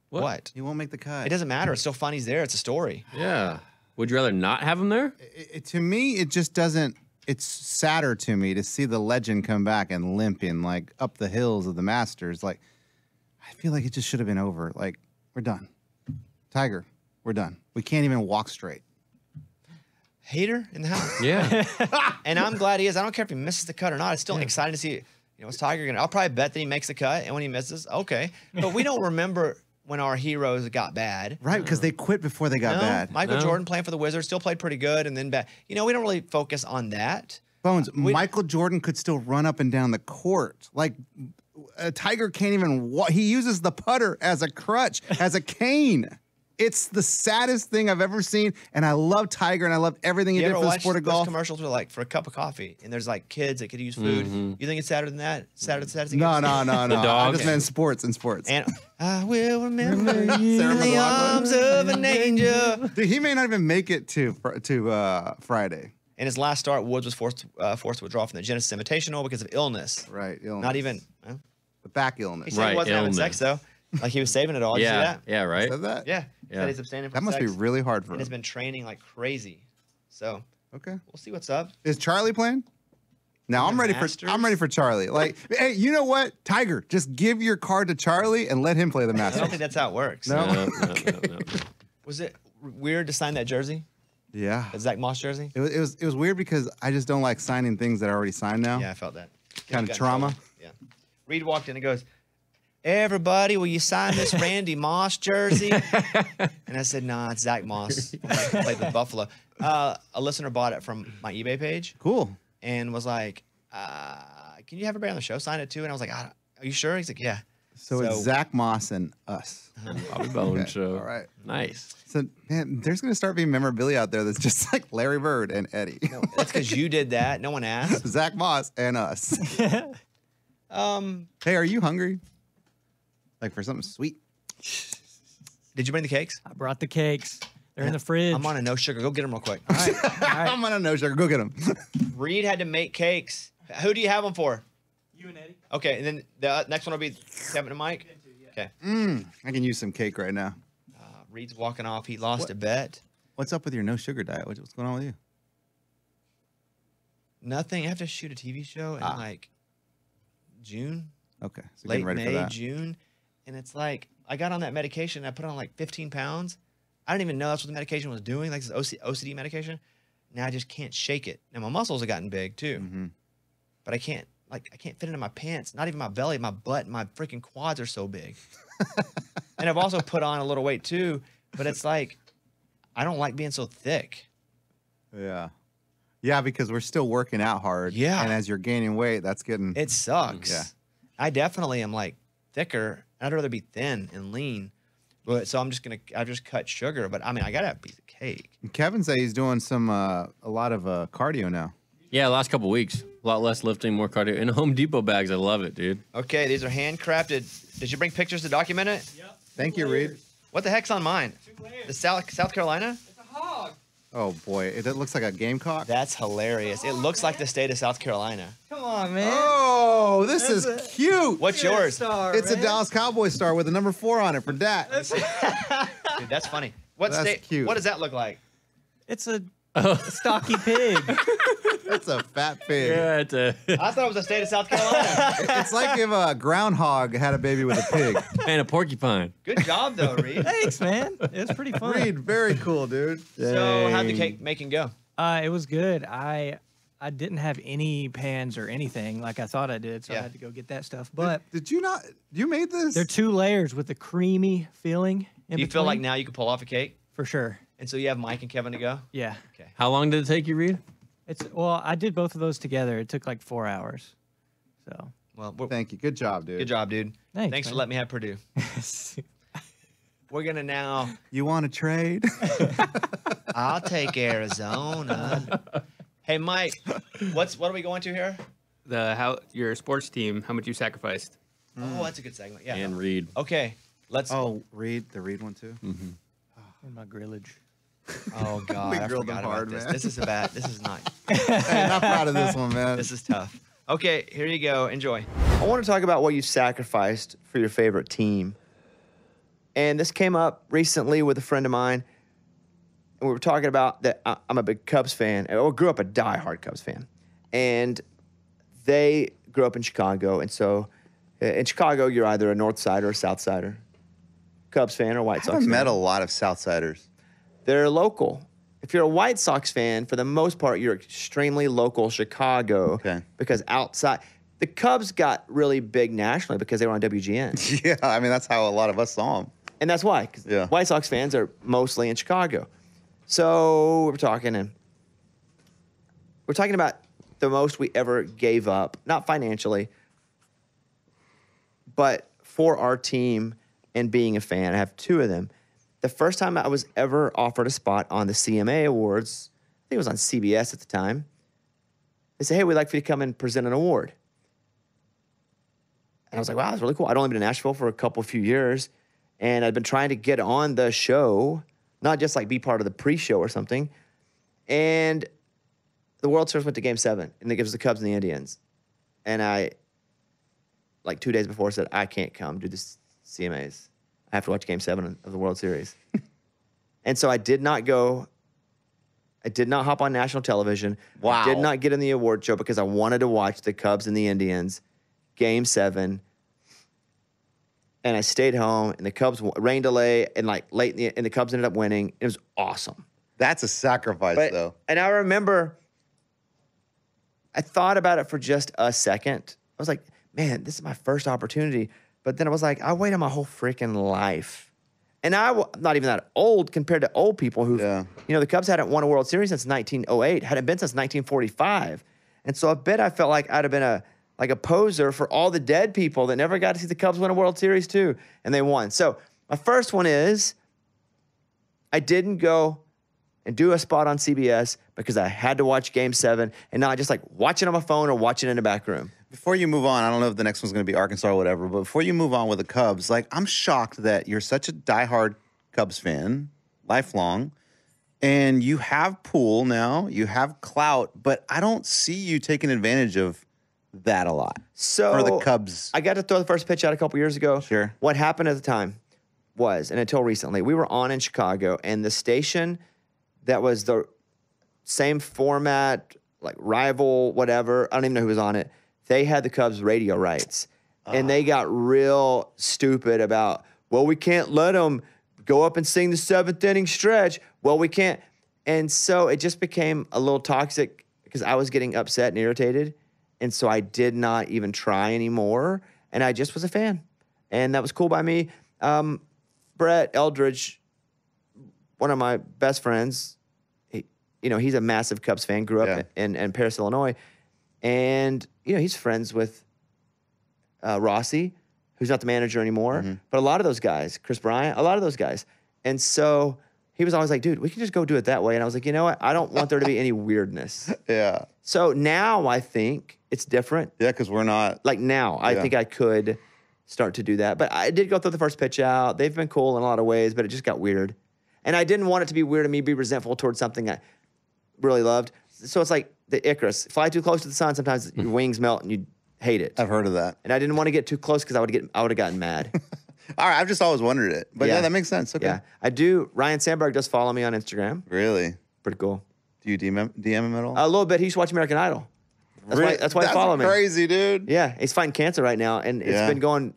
What? He won't make the cut. It doesn't matter. It's still fun. He's there. It's a story. Yeah. Would you rather not have him there? To me, it just doesn't. It's sadder to me to see the legend come back and limping like up the hills of the Masters. Like, I feel like it just should have been over. Like, we're done. Tiger, we're done. We can't even walk straight. Hater in the house. Yeah. And I'm glad he is. I don't care if he misses the cut or not. It's still exciting to see, you know, is Tiger going to, I'll probably bet that he makes the cut. And when he misses, okay. But we don't remember when our heroes got bad. Right, because they quit before they got bad. Michael Jordan playing for the Wizards still played pretty good and then bad. You know, we don't really focus on that. Bones, Michael Jordan could still run up and down the court. Like, Tiger can't even walk. He uses the putter as a crutch, as a cane. It's the saddest thing I've ever seen, and I love Tiger, and I love everything he did for the sport of golf. Commercials were like for a cup of coffee, and there's like kids that could use food. You think it's sadder than that? Sadder than No. The I dog. just meant sports. And I will remember you in the arms of an angel. Dude, he may not even make it to Friday. In his last start, Woods was forced to withdraw from the Genesis Invitational because of illness. Right, illness. Not even. The back illness. He said he wasn't having sex though. Like he was saving it all. Did you see that? Yeah, right. Said that? Yeah. He Yeah. said he's abstaining That from must be sex really hard for and him. has been training like crazy. So Okay. we'll see what's up. Is Charlie playing? Now I'm ready Masters? I'm ready for Charlie. Like, hey, you know what? Tiger, just give your card to Charlie and let him play the I don't Masters. think that's how it works. No? No. Was it weird to sign that jersey? Yeah. That Zach Moss jersey? It was weird because I just don't like signing things that are already signed now. Yeah, I felt that. Kind Got of in trouble. trauma. Yeah. Reed walked in and goes, "Everybody, will you sign this Randy Moss jersey?" And I said, "Nah, it's Zach Moss. I played with Buffalo." A listener bought it from my eBay page Cool. and was like, "Can you have everybody on the show sign it too?" And I was like, "Are you sure?" He's like, "Yeah." So it's Zach Moss and us. Bobby Bone Okay, Show. all right. Nice. So, man, there's going to start being memorabilia out there that's just like Larry Bird and Eddie. No, that's because you did that. No one asked. Zach Moss and us. Hey, are you hungry? Like for something sweet? Did you bring the cakes? I brought the cakes. They're in the fridge. I'm on a no sugar. Go get them real quick. All right. I'm on a no sugar. Go get him. Reed had to make cakes. Who do you have them for? You and Eddie. Okay, and then the next one will be Kevin and Mike. Okay. I can use some cake right now. Reed's walking off. He lost a bet. What's up with your no sugar diet? What's going on with you? Nothing. I have to shoot a TV show in like June, Okay, so late getting ready for May, that. June, and it's like I got on that medication. I put on like 15 pounds. I didn't even know that's what the medication was doing. Like this OCD medication. Now I just can't shake it. Now my muscles have gotten big too, but I can't fit into my pants. Not even my belly, my butt, my freaking quads are so big. And I've also put on a little weight too, but it's like I don't like being so thick. Yeah. Yeah, because we're still working out hard. Yeah. And as you're gaining weight, that's getting. It sucks. Yeah. I definitely am like thicker. I'd rather be thin and lean. But so I just cut sugar. But I mean, I gotta have a piece of cake. Kevin say he's doing some a lot of cardio now. Yeah, last couple weeks. A lot less lifting, more cardio. And Home Depot bags. I love it, dude. Okay, these are handcrafted. Did you bring pictures to document it? Yep. Thank you, Reed. What the heck's on mine? 2 layers. The South Carolina? It's a hog. Oh boy, it looks like a gamecock. That's hilarious. It looks like the state of South Carolina. Come on, man. Oh, this is That's cute. What's yours? Star, It's a man. Dallas Cowboys star with a number 4 on it for Dak. Dude, that's funny. What That's state? cute. What does that look like? It's a stocky pig. That's a fat pig. Yeah, it's a I thought it was a state of South Carolina. It's like if a groundhog had a baby with a pig. and a porcupine. Good job, though, Reed. Thanks, man. It was pretty fun. Reed, very cool, dude. So how'd the cake making go? It was good. I didn't have any pans or anything like I thought I did, so Yeah. I had to go get that stuff. But Did you not? You made this? they're 2 layers with the creamy filling in Do you feel like between. now you can pull off a cake? For sure. And so you have Mike and Kevin to go? Yeah. How long did it take you, Reed? Well, I did both of those together. It took like 4 hours. So Well, Thank you. Good job, dude. good job, dude. Thanks, for man. letting me have Purdue. We're going to now... You want to trade? I'll take Arizona. Hey, Mike, what are we going to here? Your sports team, how much you sacrificed. Oh, that's a good segment. Yeah. And Reed. Okay, let's... Oh, Reed, the Reed one too. in my grillage. Oh, God, We I grilled forgot them hard, about this. man. This is this is not... Hey, not proud of this one, man. This is tough. Okay, here you go. Enjoy. I want to talk about what you sacrificed for your favorite team. And this came up recently with a friend of mine. And we were talking about that I'm a big Cubs fan, or grew up a diehard Cubs fan. And they grew up in Chicago. And so in Chicago, you're either a North Sider or South Sider. Cubs fan or White I Sox haven't fan. met a lot of Southsiders. They're local. If you're a White Sox fan, for the most part, you're extremely local Chicago. Okay. Because outside, the Cubs got really big nationally because they were on WGN. Yeah, I mean, that's how a lot of us saw them. And that's why, because Yeah. White Sox fans are mostly in Chicago. So we're talking about the most we ever gave up, not financially, but for our team and being a fan. I have 2 of them. The first time I was ever offered a spot on the CMA Awards, I think it was on CBS at the time, they said, hey, we'd like for you to come and present an award. And I was like, wow, that's really cool. I'd only been in Nashville for a few years, and I'd been trying to get on the show, not just like be part of the pre-show or something. And the World Series went to Game 7, and it gives the Cubs and the Indians. And I, like 2 days before, said, I can't come do the CMAs. I have to watch Game 7 of the World Series. And so I did not go. I did not hop on national television. Wow. I did not get in the award show because I wanted to watch the Cubs and the Indians, Game 7. And I stayed home, and the Cubs rain delay, and like late and the Cubs ended up winning. It was awesome. That's a sacrifice, though. And I remember, I thought about it for just a second. I was like, man, this is my first opportunity. But then I was like, I waited my whole freaking life. And I'm not even that old compared to old people who, Yeah. you know, the Cubs hadn't won a World Series since 1908, hadn't been since 1945. And so I bet I felt like I'd have been a poser for all the dead people that never got to see the Cubs win a World Series too. And they won. So my first one is I didn't go and do a spot on CBS because I had to watch Game 7 and not just like watch it on my phone or watch it in the back room. Before you move on, I don't know if the next one's going to be Arkansas or whatever, but before you move on with the Cubs, like, I'm shocked that you're such a diehard Cubs fan, lifelong, and you have pool now, you have clout, but I don't see you taking advantage of that a lot. So For the Cubs. I got to throw the first pitch out a couple years ago. Sure. What happened at the time was, and until recently, we were on in Chicago, and the station that was the same format, like rival, whatever, I don't even know who was on it. They had the Cubs radio rights, and they got real stupid about, well, we can't let them go up and sing the 7th inning stretch. Well, we can't. And so it just became a little toxic because I was getting upset and irritated. And so I did not even try anymore. And I just was a fan. And that was cool by me. Brett Eldridge, one of my best friends, he's a massive Cubs fan, grew up in Paris, Illinois. And, he's friends with Rossi, who's not the manager anymore. But a lot of those guys, Chris Bryant, a lot of those guys. And so he was always like, dude, we can just go do it that way. And I was like, you know what? I don't want there to be any weirdness. Yeah. So now I think it's different. Yeah, because we're not. Like now, I think I could start to do that. But I did go through the first pitch out. They've been cool in a lot of ways, but it just got weird. And I didn't want it to be weird and me be resentful towards something I really loved. So it's like the Icarus. Fly too close to the sun, sometimes your wings melt and you hate it. I've heard of that. And I didn't want to get too close because I would have gotten mad. All right, I've just always wondered it. But yeah, Yeah. that makes sense. Okay. Yeah. I do. Ryan Sandberg does follow me on Instagram. Really? Pretty cool. Do you DM him at all? A little bit. He used to watch American Idol. That's why he followed me. Crazy, dude. Yeah, he's fighting cancer right now, and it's Yeah. been going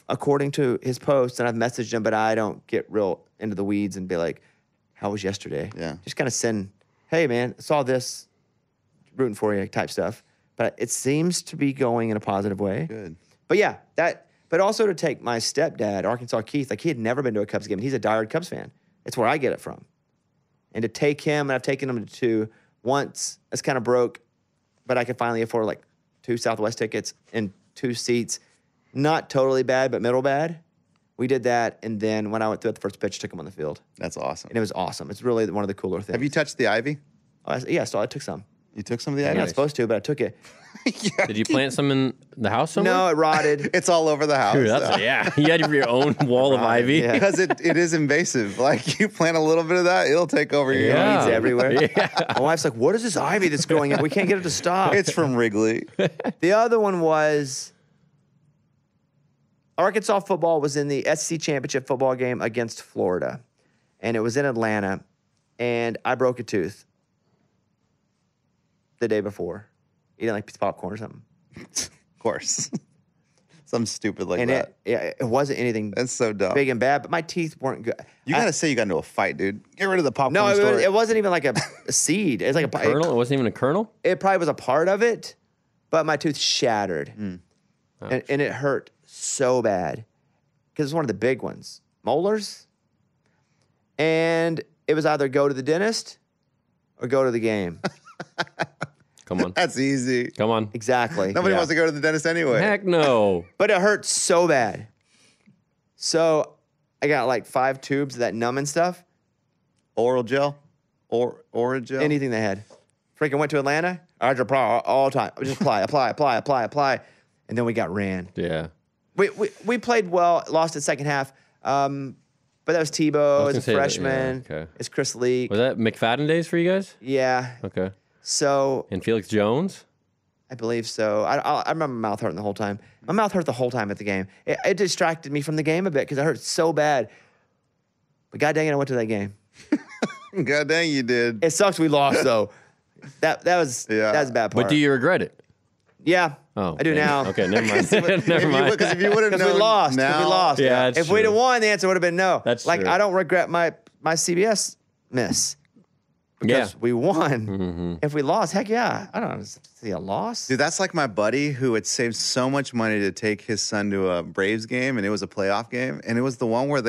according to his posts. And I've messaged him, but I don't get real into the weeds and be like, "How was yesterday?" Yeah. Just kind of send, "Hey, man, saw this, rooting for you," type stuff. But it seems to be going in a positive way. Good. But yeah, But also to take my stepdad, Arkansas Keith, like he had never been to a Cubs game. He's a diehard Cubs fan. It's where I get it from. And to take him, and I've taken him to 2 once. It's kind of broke, but I could finally afford like 2 Southwest tickets and 2 seats. Not totally bad, but middle bad. We did that, and then when I went through at the first pitch, took him on the field, That's awesome. and it was awesome. It's really one of the cooler things. Have you touched the ivy? Yeah, so I took some. You took some of the I'm ivy? not supposed to, but I took it. Did you plant some in the house somewhere? No, it rotted. It's all over the house. Dude, yeah. You had your own wall of ivy. Yeah. Because it is invasive. Like you plant a little bit of that, it'll take over your Yeah. Weeds everywhere. Yeah. My wife's like, "What is this ivy that's growing up? We can't get it to stop." It's from Wrigley. The other one was Arkansas football was in the SEC championship football game against Florida, and it was in Atlanta, and I broke a tooth the day before, eating like a piece of popcorn or something. Of course. Something stupid like And that. it wasn't anything That's so dumb. big and bad, but my teeth weren't good. You gotta say you got into a fight, dude. Get rid of the popcorn No, story. it wasn't even like a seed. It was like a Kernel? It wasn't even a kernel? It probably was a part of it, but my tooth shattered. And it hurt so bad because it's one of the big ones, molars. And it was either go to the dentist or go to the game. Come on. That's easy. Come on. Exactly. Nobody wants to go to the dentist anyway. Heck no. But it hurt so bad. So I got like 5 tubes of that numbing stuff. Oral gel? Or Oragel? Anything they had. Freaking went to Atlanta. I had to apply all the time. I just apply. And then we got ran. Yeah. We played well, lost the second half. But that was Tebow as a freshman. Okay. It's Chris Leak. Was that McFadden days for you guys? Yeah. Okay. So And Felix Jones? I believe so. I remember my mouth hurting the whole time. My mouth hurt the whole time at the game. It distracted me from the game a bit because it hurt so bad. But god dang it, I went to that game. God dang, you did. It sucks we lost though. That was a bad part. But do you regret it? Yeah. Oh, I do now. Okay, never mind. Never mind. Because if you would have Because known we lost. now, We lost. Yeah, that's if we'd have true. won, the answer would have been no. That's like true. I don't regret my CBS miss because we won. Mm-hmm. If we lost, heck yeah, I don't see a loss. Dude, that's like my buddy who had saved so much money to take his son to a Braves game, and it was a playoff game, and it was the one where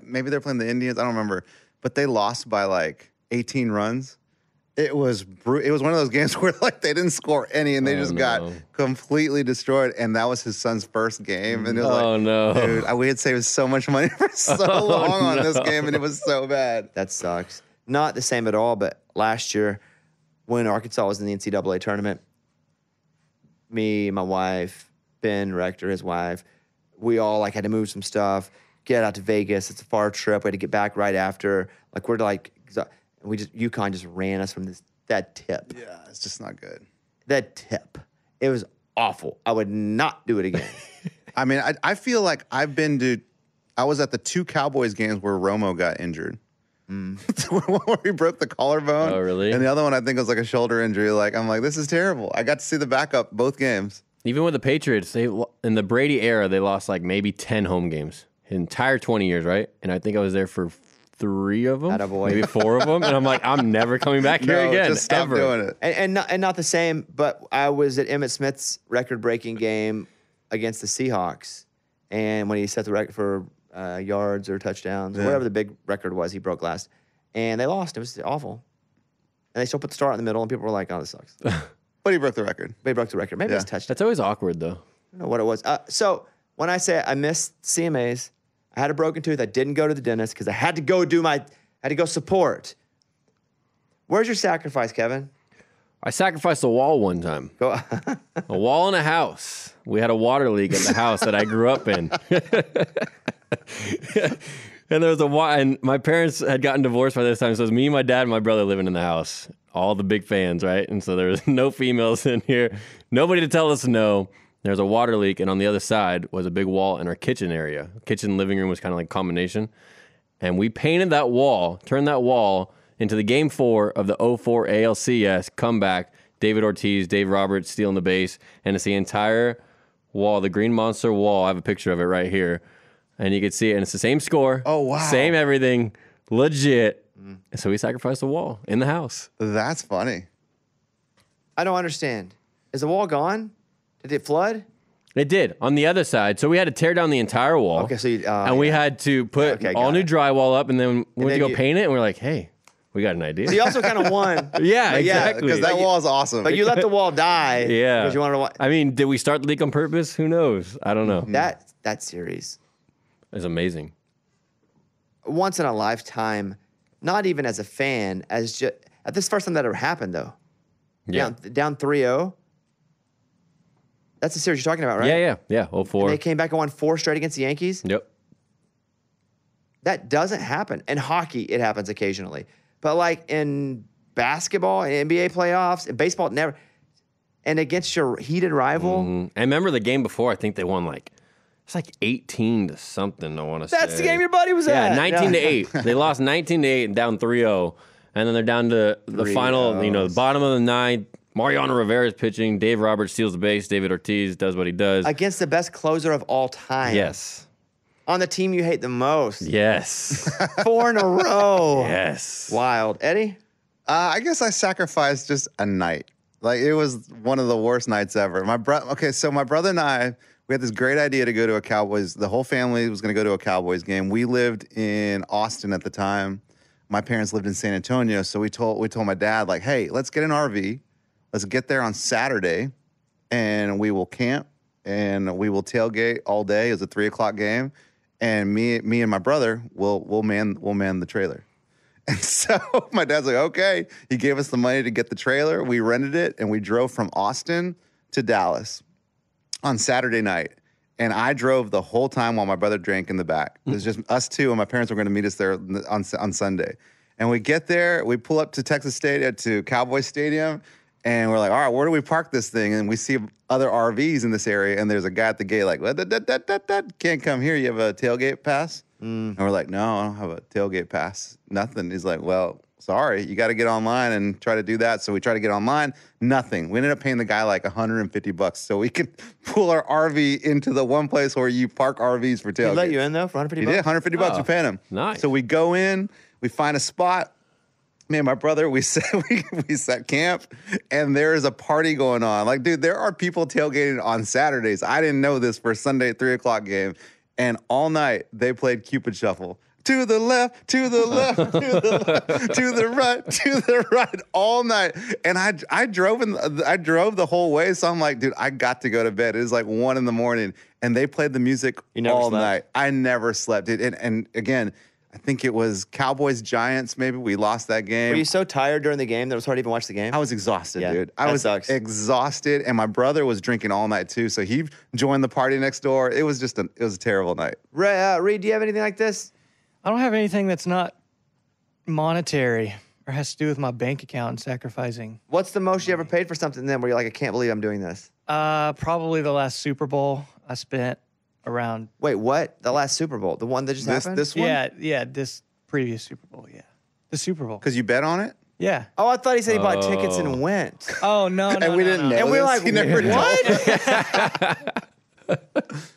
maybe they're playing the Indians, I don't remember, but they lost by like 18 runs. It was one of those games where like they didn't score any, and they just got completely destroyed, and that was his son's first game, and it was Oh, like, no. dude, we had saved so much money for so long on this game, and it was so bad. That sucks. Not the same at all, but last year when Arkansas was in the NCAA tournament, me, my wife, Ben Rector, his wife, we all like had to move some stuff, get out to Vegas. It's a far trip. We had to get back right after. Like we're like, we just UConn just ran us from that tip. Yeah, it's just not good. That tip. It was awful. I would not do it again. I mean, I feel like I was at the 2 Cowboys games where Romo got injured. Where he broke the collarbone. Oh, really? And the other one I think was like a shoulder injury. Like, I'm like, this is terrible. I got to see the backup both games. Even with the Patriots, in the Brady era, they lost like maybe 10 home games. Entire 20 years, right? And I think I was there for 3 of them, Attaboy. maybe 4 of them. And I'm like, I'm never coming back here No, again. just stop ever. doing it. and not the same, but I was at Emmitt Smith's record-breaking game against the Seahawks, and when he set the record for yards or touchdowns, or whatever the big record was, he broke last, and they lost. It was awful, and they still put the star in the middle, and people were like, "Oh, this sucks." But he broke the record. But he broke the record. Maybe it's touchdown. That's always awkward, though. I don't know what it was. So when I say I missed CMAs, I had a broken tooth. I didn't go to the dentist because I had to go support. Where's your sacrifice, Kevin? I sacrificed a wall one time. Go. A wall in a house. We had a water leak at the house that I grew up in. And there was and my parents had gotten divorced by this time, so it was me, my dad, and my brother living in the house. All the big fans, right? And so there was no females in here. Nobody to tell us no. There was a water leak, and on the other side was a big wall in our kitchen area. Kitchen, living room was kind of like a combination. And we painted that wall, turned that wall into the Game 4 of the 04 ALCS comeback. David Ortiz, Dave Roberts stealing the base, and it's the entire wall, the Green Monster wall. I have a picture of it right here, and you can see it, and it's the same score. Oh, wow. Same everything, legit. And so we sacrificed the wall in the house. That's funny. I don't understand. Is the wall gone? Did it flood? It did on the other side. So we had to tear down the entire wall. Okay, so and we had to put all new drywall up, and then we went to go paint it, and we're like, hey, we got an idea. So you also kind of won. Yeah, exactly. Because that wall is awesome. But you let the wall die. Yeah. Because you wanted to. I mean, did we start the leak on purpose? Who knows? I don't know. That series It's amazing. once in a lifetime. Not even as a fan, as just at this first time that ever happened though. Yeah. Down 3-0. That's the series you're talking about, right? Yeah. 04. And they came back and won 4 straight against the Yankees. Yep. That doesn't happen. In hockey, it happens occasionally. But like in basketball, in NBA playoffs, in baseball, it never. And against your heated rival. And remember the game before, I think they won it's like 18 to something, I want to say. That's the game your buddy was at. Yeah, 19 to 8. They lost 19 to 8 and down 3-0. And then they're down to the final, the bottom of the 9th. Mariano Rivera's pitching. Dave Roberts steals the base. David Ortiz does what he does. Against the best closer of all time. Yes. On the team you hate the most. Yes. 4 in a row. Yes. Wild. Eddie? I guess I sacrificed just a night. Like, it was one of the worst nights ever. My brother and I, we had this great idea to go to a Cowboys. The whole family was going to go to a Cowboys game. We lived in Austin at the time. My parents lived in San Antonio, so we told my dad, like, hey, let's get an RV. Let's get there on Saturday, and we will camp, and we will tailgate all day. It was a 3:00 game, and me and my brother will man the trailer. And so my dad's like, okay. He gave us the money to get the trailer. We rented it, and we drove from Austin to Dallas on Saturday night. And I drove the whole time while my brother drank in the back. It was just us two, and my parents were going to meet us there on Sunday. And we get there, we pull up to Texas Stadium, to Cowboys Stadium, and we're like, all right, where do we park this thing? And we see other RVs in this area, and there's a guy at the gate like, can't come here. You have a tailgate pass? And we're like, no, I don't have a tailgate pass. Nothing. He's like, well, sorry, you got to get online and try to do that. So we try to get online. Nothing. We ended up paying the guy like $150 so we could pull our RV into the one place where you park RVs for tailgate. He let you in though for $150? He did, $150. We paid him. Nice. So we go in, we find a spot. Me and my brother, we set camp, and there is a party going on. Like, dude, there are people tailgating on Saturdays. I didn't know this for Sunday 3:00 game. And all night, they played Cupid Shuffle. To the left, to the left, to the left, to the right, all night. And I drove the whole way. So I'm like, dude, I got to go to bed. It was like 1 a.m. And they played the music all night. I never slept. And again, I think it was Cowboys Giants. Maybe we lost that game. Were you so tired during the game that it was hard to even watch the game? I was exhausted, dude. I that was sucks. exhausted, and my brother was drinking all night too. So he joined the party next door. It was a terrible night. Reed, do you have anything like this? I don't have anything that's not monetary or has to do with my bank account and sacrificing. What's the most you ever paid for something then where you're like, I can't believe I'm doing this? Probably the last Super Bowl I spent around. Wait, what? The last Super Bowl? The one that just happened? This one? Yeah, this previous Super Bowl, yeah. The Super Bowl. Because you bet on it? Yeah. Oh, I thought he said he bought tickets and went. Oh, no, And we didn't know. And we were like, He never what?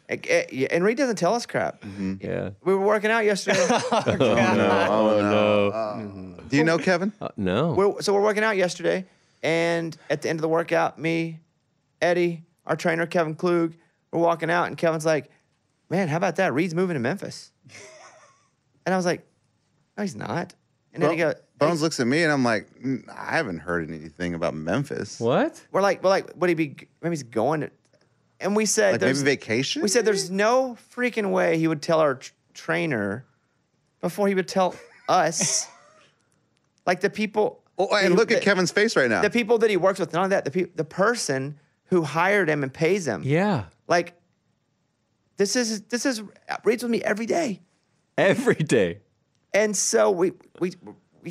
And Reed doesn't tell us crap. Yeah. We were working out yesterday. No. Do you know Kevin? No. So we're working out yesterday, and at the end of the workout, me, Eddie, our trainer, Kevin Klug, we're walking out, and Kevin's like, man, how about that? Reed's moving to Memphis. And I was like, no, he's not. And then he goes, Bones looks at me, and I'm like, I haven't heard anything about Memphis. What? we're like, would he be, maybe he's going to, and we said, Like maybe vacation? we said there's no freaking way he would tell our trainer before he would tell us. Like the people. Oh, and look at Kevin's face right now. The people that he works with, none of that. The person who hired him and pays him. Yeah. Like, this is Reed's with me every day. Every day. And so we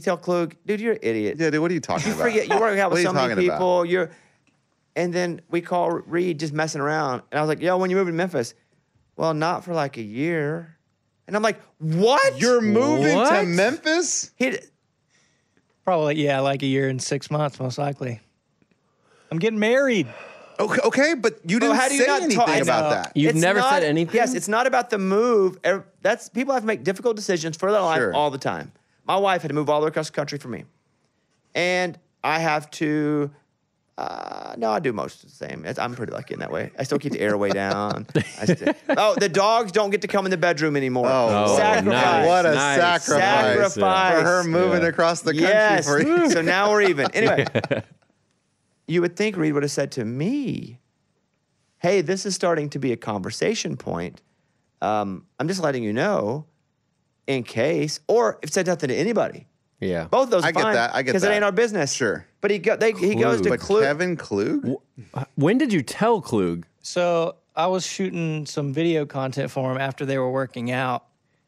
tell Klug, dude, you're an idiot. Yeah, dude, what are you talking You about? forget you work out What with are so you many talking about? people. And then we call Reed just messing around. And I was like, yo, when you move to Memphis? Well, not for like a year. And I'm like, what? You're moving to What? Memphis? Probably, yeah, like a year and 6 months, most likely. I'm getting married. Okay, but you didn't how do you say not anything talk- I about know. that. You've It's never not- said anything? Yes, it's not about the move. That's people have to make difficult decisions for their life Sure. all the time. My wife had to move all the way across the country for me, and I have to. No, I do most of the same. I'm pretty lucky in that way. I still keep the airway down. The dogs don't get to come in the bedroom anymore. Oh, sacrifice. nice. What a Nice. sacrifice. Sacrifice. For her moving Yeah. across the country Yes. for you. So now we're even. Anyway, you would think Reed would have said to me, "Hey, this is starting to be a conversation point. I'm just letting you know, in case, or if it said nothing to anybody. Yeah. Both of those, I get fine, that. I get because it that. ain't our business. Sure. But he goes to But Klug. Kevin Klug? When did you tell Klug? So I was shooting some video content for him after they were working out,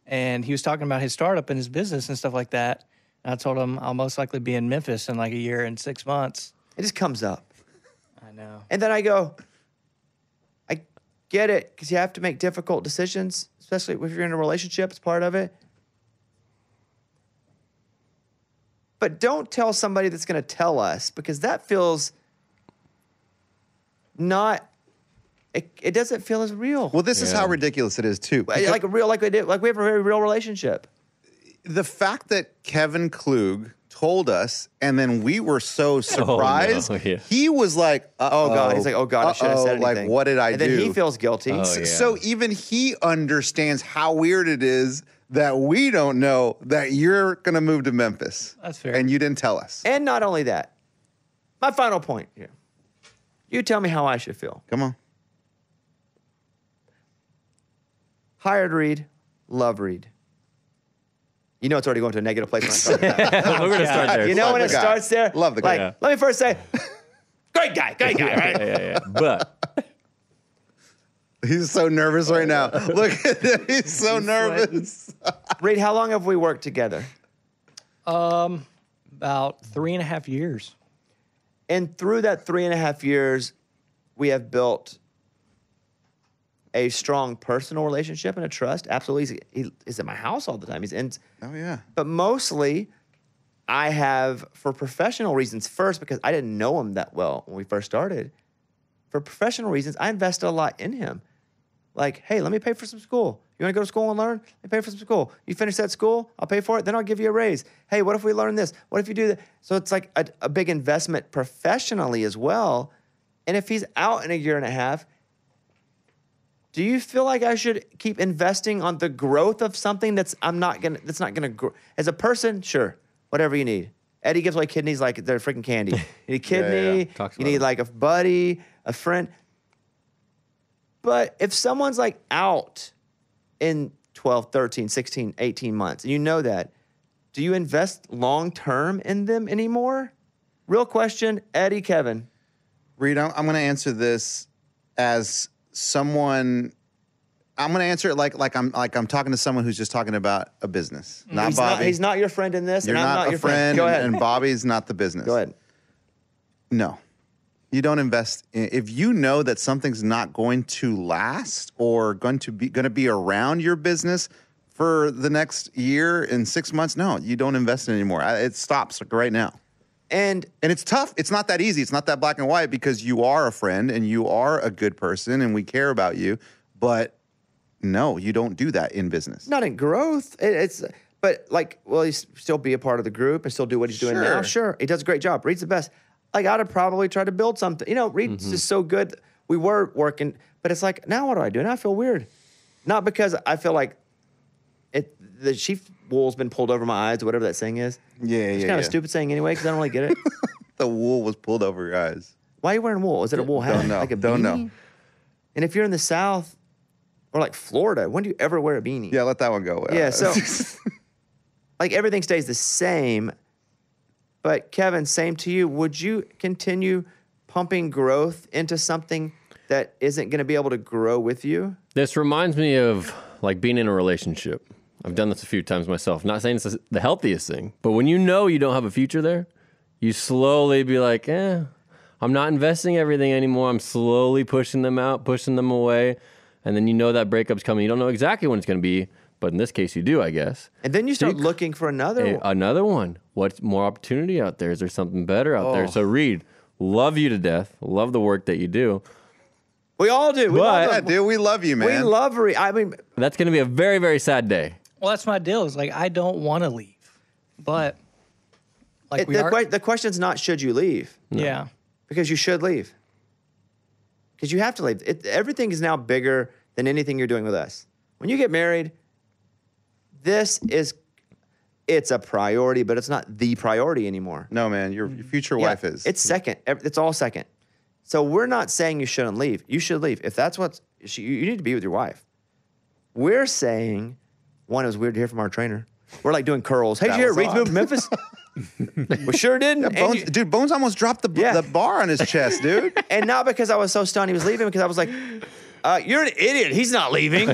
and he was talking about his startup and his business and stuff like that. And I told him I'll most likely be in Memphis in like a year and 6 months. It just comes up, I know. and then I go, I get it, because you have to make difficult decisions, especially if you're in a relationship. It's part of it. But don't tell somebody that's going to tell us, because that feels not. It doesn't feel as real. Well, this is how ridiculous it is, too. like a real, like we have a very real relationship. The fact that Kevin Klug told us, and then we were so surprised, yeah. he was like, Oh God, he's like, oh God, I should have said anything. Like, what did I and do? then he feels guilty. Oh, yeah. So even he understands how weird it is that we don't know that you're going to move to Memphis. That's fair. And you didn't tell us. And not only that, my final point here. You tell me how I should feel. Come on. Hired Reed, love Reed. You know it's already going to a negative place when I start with that. We're going to start there. You know Love when the it guy. starts there? Love the guy. Like, let me first say, great guy, right? Yeah. But He's so nervous right now. Look at him. He's so nervous. Reed, how long have we worked together? About 3.5 years. And through that 3.5 years, we have built a strong personal relationship and a trust. Absolutely. He's at my house all the time. He's in. Oh, yeah. But mostly, I have, for professional reasons, first, because I didn't know him that well when we first started. For professional reasons, I invested a lot in him. Like, hey, let me pay for some school. You want to go to school and learn? Let me pay for some school. You finish that school, I'll pay for it, then I'll give you a raise. Hey, what if we learn this? What if you do that? So it's like a big investment professionally as well. And if he's out in a year and a half, do you feel like I should keep investing on the growth of something that's not gonna grow? As a person, sure, whatever you need. Eddie gives away kidneys like they're freaking candy. You need a kidney, yeah. Talks you about need it. like a buddy, a friend. But if someone's like out in 12, 13, 16, 18 months, and you know that, do you invest long term in them anymore? Real question, Eddie, Kevin. Reed, I'm going to answer this as someone. I'm going to answer it like I'm talking to someone who's just talking about a business, not Bobby. He's not your friend in this, You're and I'm not a your friend, Go ahead. and Bobby's not the business. Go ahead. No, you don't invest if you know that something's not going to last or going to be around your business for the next year and 6 months. No, you don't invest in it anymore. It stops right now. And it's tough. It's not that easy. It's not that black and white because you are a friend and you are a good person and we care about you. But no, you don't do that in business. not in growth. But like, will he still be a part of the group and still do what he's doing now? Sure. Sure. He does a great job. Reed's the best. Like, I'd have probably tried to build something. You know, Reed's just so good. We were working, but it's like, now what do I do? Now I feel weird. Not because I feel like the sheep wool's been pulled over my eyes or whatever that saying is. Yeah, It's yeah, kind of yeah. a stupid saying anyway because I don't really get it. The wool was pulled over your eyes. Why are you wearing wool? Is it a wool hat? Don't know. Like a Don't know. beanie? And if you're in the South or like Florida, when do you ever wear a beanie? Yeah, let that one go. Yeah, so like everything stays the same. But Kevin, same to you. Would you continue pumping growth into something that isn't going to be able to grow with you? this reminds me of like being in a relationship. I've done this a few times myself. Not saying it's the healthiest thing, but when you know you don't have a future there, you slowly be like, I'm not investing everything anymore. I'm slowly pushing them out, pushing them away. And then you know that breakup's coming. You don't know exactly when it's going to be, but in this case, you do, I guess. And then you start looking for another one. Another one. What's more opportunity out there? Is there something better out there? So, Reed, love you to death. Love the work that you do. We all do. Yeah, dude, we love you, man. We love Reed. I mean, That's going to be a very, very sad day. Well, that's my deal. Is like I don't want to leave, but like the question's not should you leave, yeah. because you should leave. Because you have to leave. Everything is now bigger than anything you're doing with us. When you get married, it's a priority, but it's not the priority anymore. No, man, your future wife is. It's second. It's all second. So we're not saying you shouldn't leave. You should leave. If that's you need to be with your wife. We're saying, one, it was weird to hear from our trainer. We're like doing curls. Hey, did you hear Reed's moved to Memphis? We sure didn't. Yeah, Bones almost dropped the bar on his chest, dude. And not because I was so stunned he was leaving, because I was like, you're an idiot. He's not leaving.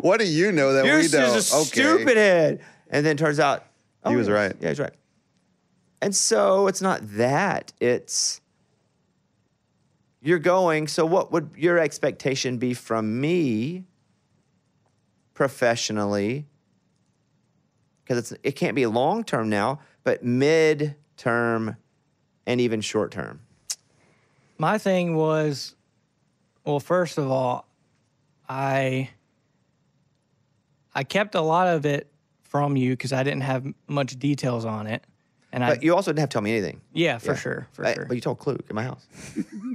What do you know that You're we don't? just a stupid head. And then turns out, He was right. Yeah, he's right. And so it's not that. It's you're going. So what would your expectation be from me professionally? Because it can't be long term now, but mid term and even short term. My thing was, well, first of all, I kept a lot of it from you because I didn't have much details on it. But you also didn't have to tell me anything. Yeah, for sure. But you told Klug at my house.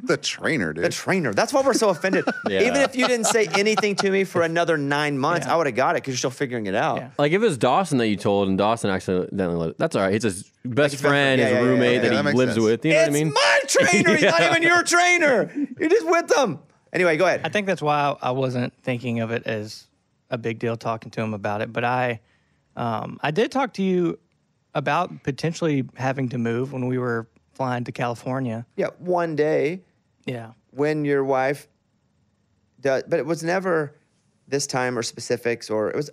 The trainer, dude. The trainer. That's why we're so offended. Yeah. Even if you didn't say anything to me for another 9 months, I would have got it because you're still figuring it out. Yeah. Like if it was Dawson that you told and Dawson accidentally, that's all right. He's his best his friend, best his friend. roommate that that he makes lives sense. with. You know what I mean? It's my trainer. He's not even your trainer. You're just with them. Anyway, go ahead. I think that's why I wasn't thinking of it as a big deal talking to him about it. But I did talk to you about potentially having to move when we were flying to California. Yeah, one day Yeah. when your wife does, but it was never this time or specifics, or it was,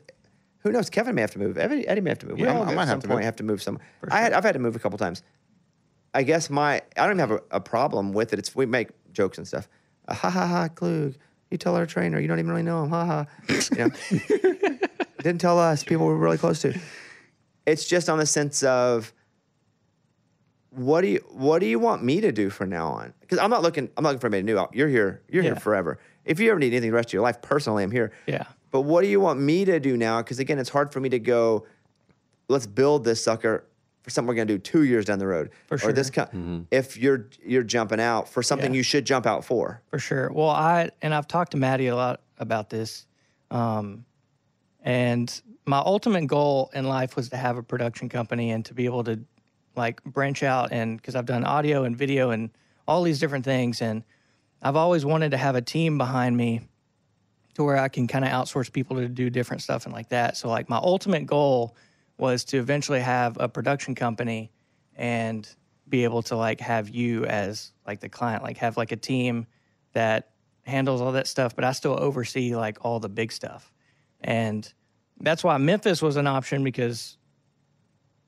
who knows? Kevin may have to move. Eddie may have to move. We Yeah, all I at might some have to point move. have to move somewhere. I've had to move a couple times. I guess I don't even have a problem with it. We make jokes and stuff. Ha ha ha, Klug. You tell our trainer, you don't even really know him. Ha ha. You know? Didn't tell us, people we're really close to. It's just on the sense of, what do you want me to do from now on? Because I'm not looking for anybody new. You're here. You're here Yeah. forever. If you ever need anything the rest of your life, personally, I'm here. Yeah. But what do you want me to do now? Because again, it's hard for me to go, let's build this sucker for something we're going to do 2 years down the road. For Or this, sure. if you're jumping out for something Yeah. you should jump out for. For sure. Well, I've talked to Maddie a lot about this. And my ultimate goal in life was to have a production company and to be able to like branch out, and because I've done audio and video and all these different things, and I've always wanted to have a team behind me to where I can kind of outsource people to do different stuff and like that. So like my ultimate goal was to eventually have a production company and be able to like have you as like the client, like have like a team that handles all that stuff, but I still oversee like all the big stuff. And that's why Memphis was an option, because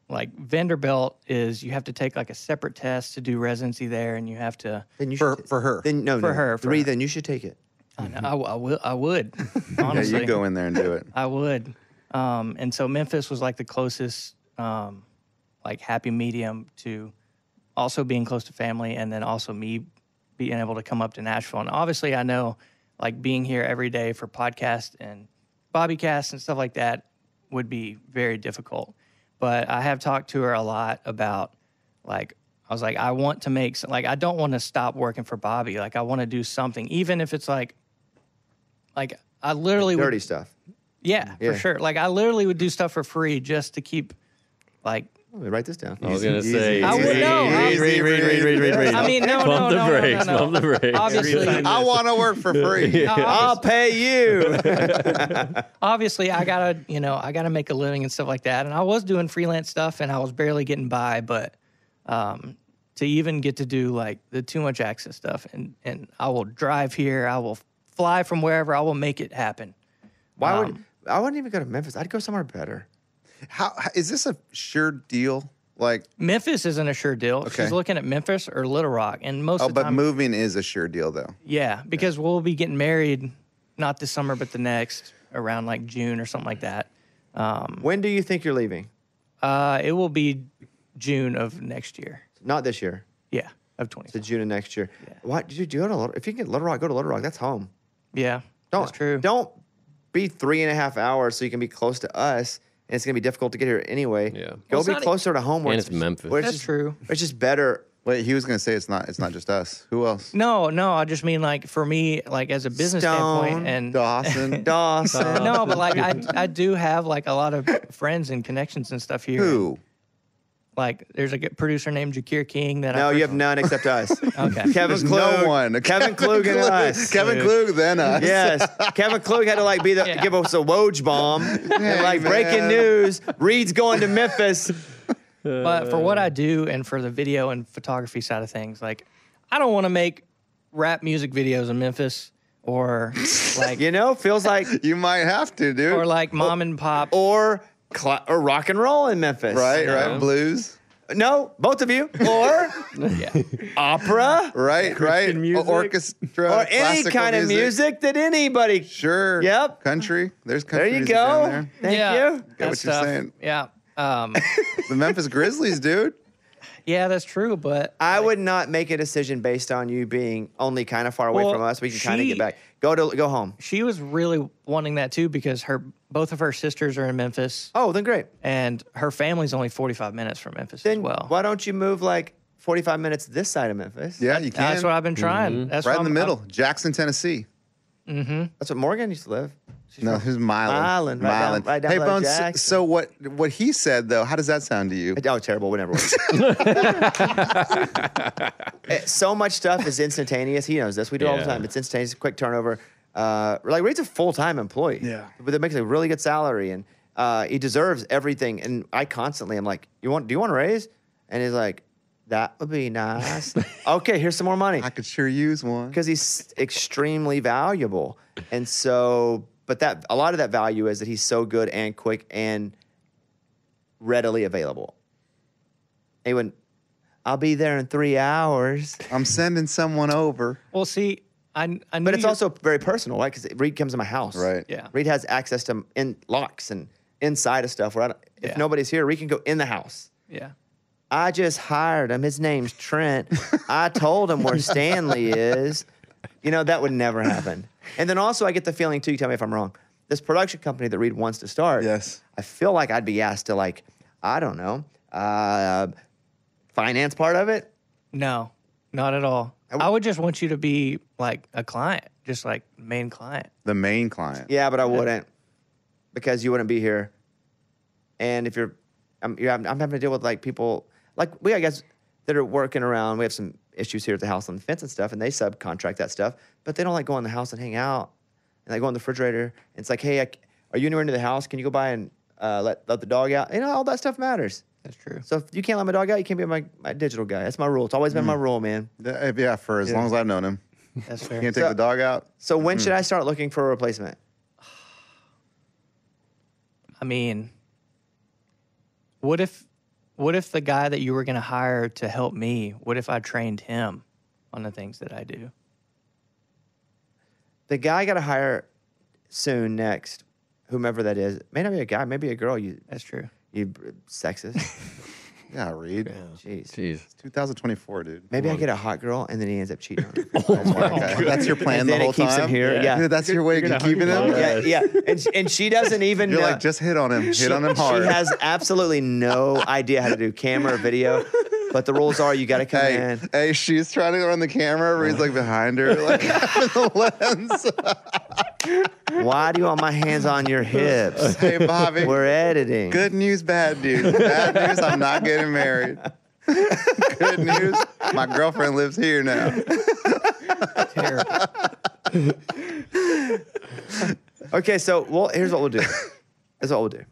like Vanderbilt is, you have to take like a separate test to do residency there, and you have to. Then you For her. Then no, For no. her, for Three, her. then you should take it. I know, I would. Yeah, Honestly, you go in there and do it. I would. And so Memphis was like the closest, like happy medium to also being close to family, and then also me being able to come up to Nashville. And obviously, I know like being here every day for podcasts and Bobbycast and stuff like that would be very difficult. But I have talked to her a lot about, like, I was like, I want to make, like, I don't want to stop working for Bobby. Like, I want to do something, even if it's like I literally Dirty would, stuff. yeah, Yeah. for sure. Like, I literally would do stuff for free just to keep, like, Let me write this down. I was gonna Easy, say, easy, I would know. read. I mean, no, Pump the no, brakes, no, no, pump the brakes. Obviously, I want to work for free. I'll pay you. obviously I gotta make a living and stuff like that. And I was doing freelance stuff and I was barely getting by, but to even get to do like the Too Much Access stuff, and I will drive here, I will fly from wherever, I will make it happen. I wouldn't even go to Memphis. I'd go somewhere better. How is this a sure deal? Like, Memphis isn't a sure deal. Okay. She's looking at Memphis or Little Rock, and most oh, of the but time, moving is a sure deal, though. yeah, because we'll be getting married not this summer but the next, around like June or something like that. When do you think you're leaving? It will be June of next year. Not this year. Yeah, of 20. So June of next year. What did you do? If you can get Little Rock, go to Little Rock. That's home. Yeah, that's true. Don't be 3.5 hours so you can be close to us. And it's gonna be difficult to get here anyway. Yeah. Go Well, be it's not closer to home. Where And it's Memphis. where it's That's just- true. It's just better. Wait, he was going to say it's not just us. Who else? No, I just mean like for me, like as a business Stone, standpoint, and Dawson. Dawson. no, but like I do have like a lot of friends and connections and stuff here. Who? Like there's a good producer named Jakir King that No, I you have none except us. Okay. Kevin There's Klug. no one. Kevin Klug and us. Kevin Klug, then us. Yes, Kevin Klug had to like be the Yeah. give us a Woj bomb and like breaking man. news. Reed's going to Memphis. But for what I do and for the video and photography side of things, like I don't want to make rap music videos in Memphis or like You know, feels like You might have to, dude. or like mom and pop. or rock and roll in Memphis. right, right. Blues. No, both of you. Or opera. Right. music. Orchestra. Or any classical kind of music that anybody. Sure. Yep. Country. There's There country you music down go. there. Thank yeah, you. Get that what you're stuff. saying. Yeah. The Memphis Grizzlies, dude. Yeah, that's true. But I would not make a decision based on you being only kind of far away Well, from us. We can kind of she- get back. Go home. she was really wanting that too because both of her sisters are in Memphis Oh, then great. and her family's only 45 minutes from Memphis Then as well. why don't you move like 45 minutes this side of Memphis? Yeah, you can. That's what I've been trying. That's right what in the I'm- middle. Jackson, Tennessee. That's what Morgan used to live. No, who's Milan. Milan, right down Hey, below Bones. Jackson. So what he said though? How does that sound to you? Oh, terrible. Whatever. So much stuff is instantaneous. He knows this. We do it all the Yeah. time. It's instantaneous, quick turnover. Like Reed's a full-time employee. Yeah. But that makes a really good salary, and he deserves everything. And I constantly am like, do you want a raise? And he's like, that would be nice. Okay, here's some more money. I could sure use one. Because he's extremely valuable. And so, but that a lot of that value is that he's so good and quick and readily available. He wouldn't, I'll be there in 3 hours. I'm sending someone over. Well, see, I knew But it's you- also very personal, right? Because Reed comes to my house. Right. Yeah. Reed has access to locks and inside of stuff where if Yeah. nobody's here, Reed can go in the house. Yeah. I just hired him. His name's Trent. I told him where Stanley is. You know, that would never happen. And then also I get the feeling too, you tell me if I'm wrong, this production company that Reed wants to start. Yes. I feel like I'd be asked to like, I don't know, finance part of it. No, not at all. I would just want you to be like a client, just like main client. The main client. Yeah, but I wouldn't because you wouldn't be here. And if I'm having to deal with like people, like we, I guess, that are working around. We have some issues here at the house on the fence and stuff, and they subcontract that stuff, but they don't like go in the house and hang out. And they go in the refrigerator. And it's like, hey, are you anywhere into the house? Can you go by and let the dog out? You know, all that stuff matters. That's true. So if you can't let my dog out, you can't be my digital guy. That's my rule. It's always been my rule, man. Yeah, for as long as I've known him. That's fair. Can't take the dog out. So when should I start looking for a replacement? I mean, what if the guy that you were going to hire to help me, what if I trained him on the things that I do? The guy I got to hire soon next, whomever that is. May not be a guy, maybe a girl. You That's true. sexist. Yeah, Reed. Jeez. Jeez. It's 2024, dude. Maybe I get a hot girl and then he ends up cheating on her. Okay. That's your plan And the then whole it keeps time. him here. Yeah. Dude, that's your way of keeping him. Yeah. And she doesn't even You're know. like, just hit on him. Hit on him hard. She has absolutely no idea how to do camera or video, but the rules are you got to come in. Hey, she's trying to run the camera. Reed's like behind her, like having the lens. Why do you want my hands on your hips? Hey, Bobby. We're editing. Good news, bad news. Bad news, I'm not getting married. Good news, my girlfriend lives here now. Terrible. Okay, so here's what we'll do. Here's what we'll do.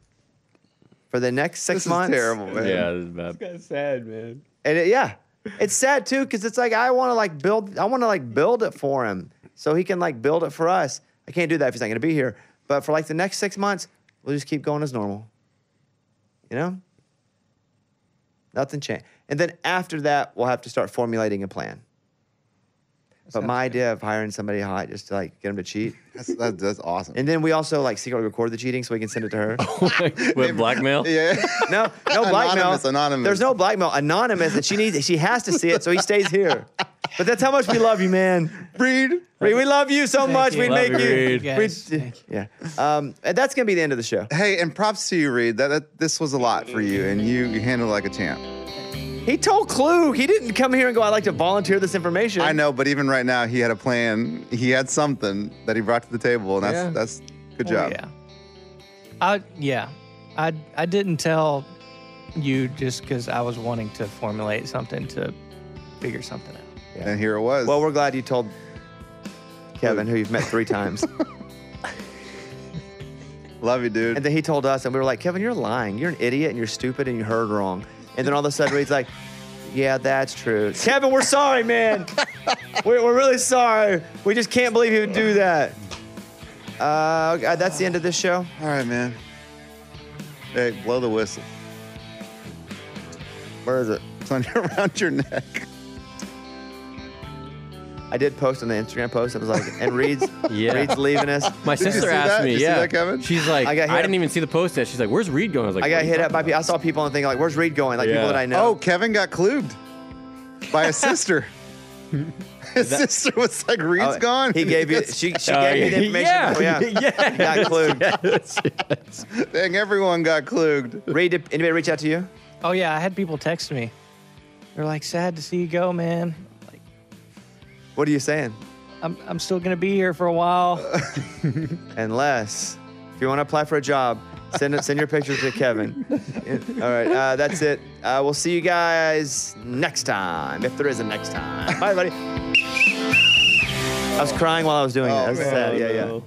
For the next 6 This is months. terrible, man. Yeah, this is bad. That's sad, man. And it's sad too because it's like I want to build it for him so he can like build it for us. I can't do that if he's not going to be here. But for like the next 6 months, we'll just keep going as normal. You know? Nothing changed. And then after that, we'll have to start formulating a plan. But my idea of hiring somebody hot just to like get them to cheat, That's awesome. and then we also like secretly record the cheating so we can send it to her. With blackmail? Yeah. No blackmail. Anonymous. There's no blackmail. Anonymous, and she has to see it, so he stays here. But that's how much we love you, man. Reed. Reed, we love you so much. you. We'd Love make you, you. Reed. Guys, Yeah. And that's gonna be the end of the show. Hey, and props to you, Reed. That this was a lot for you, and you handled it like a champ. He told Klug. He didn't come here and go, I'd like to volunteer this information. I know, but even right now, he had a plan. He had something that he brought to the table, and that's good job. I didn't tell you just because I was wanting to formulate something to figure something out. And here it was. Well, we're glad you told Kevin, who you've met 3 times. Love you, dude. And then he told us, and we were like, Kevin, you're lying. You're an idiot, and you're stupid, and you heard wrong. And then all of a sudden, Reed's like, yeah, that's true. Kevin, we're sorry, man. We're really sorry. We just can't believe you would do that. That's the end of this show. All right, man. Hey, blow the whistle. Where is it? It's on around your neck. I did post on the Instagram post. It was like, and Reed's leaving us. My Did you sister see asked that? me, Did you see that, Kevin? She's like, I I, got hit didn't up- even see the post yet. She's like, where's Reed going? I was like, I what got are you hit up talking by people. I about? saw people and thinking like, where's Reed going? Like people Yeah. that I know. Oh, Kevin got kluged by his sister. His sister was like, Reed's Oh, gone. He gave you. She gave me the information. Yeah. Oh, yeah. Yeah. Got Klug. Yes. Dang, everyone got kluged. Reed, did anybody reach out to you? Oh yeah, I had people text me. They're like, sad to see you go, man. Like, What are you saying? I'm still gonna be here for a while. Unless, if you want to apply for a job, send your pictures to Kevin. All right, that's it. We'll see you guys next time, if there is a next time. Bye, everybody. I was crying while I was doing it. That was man. sad. Yeah.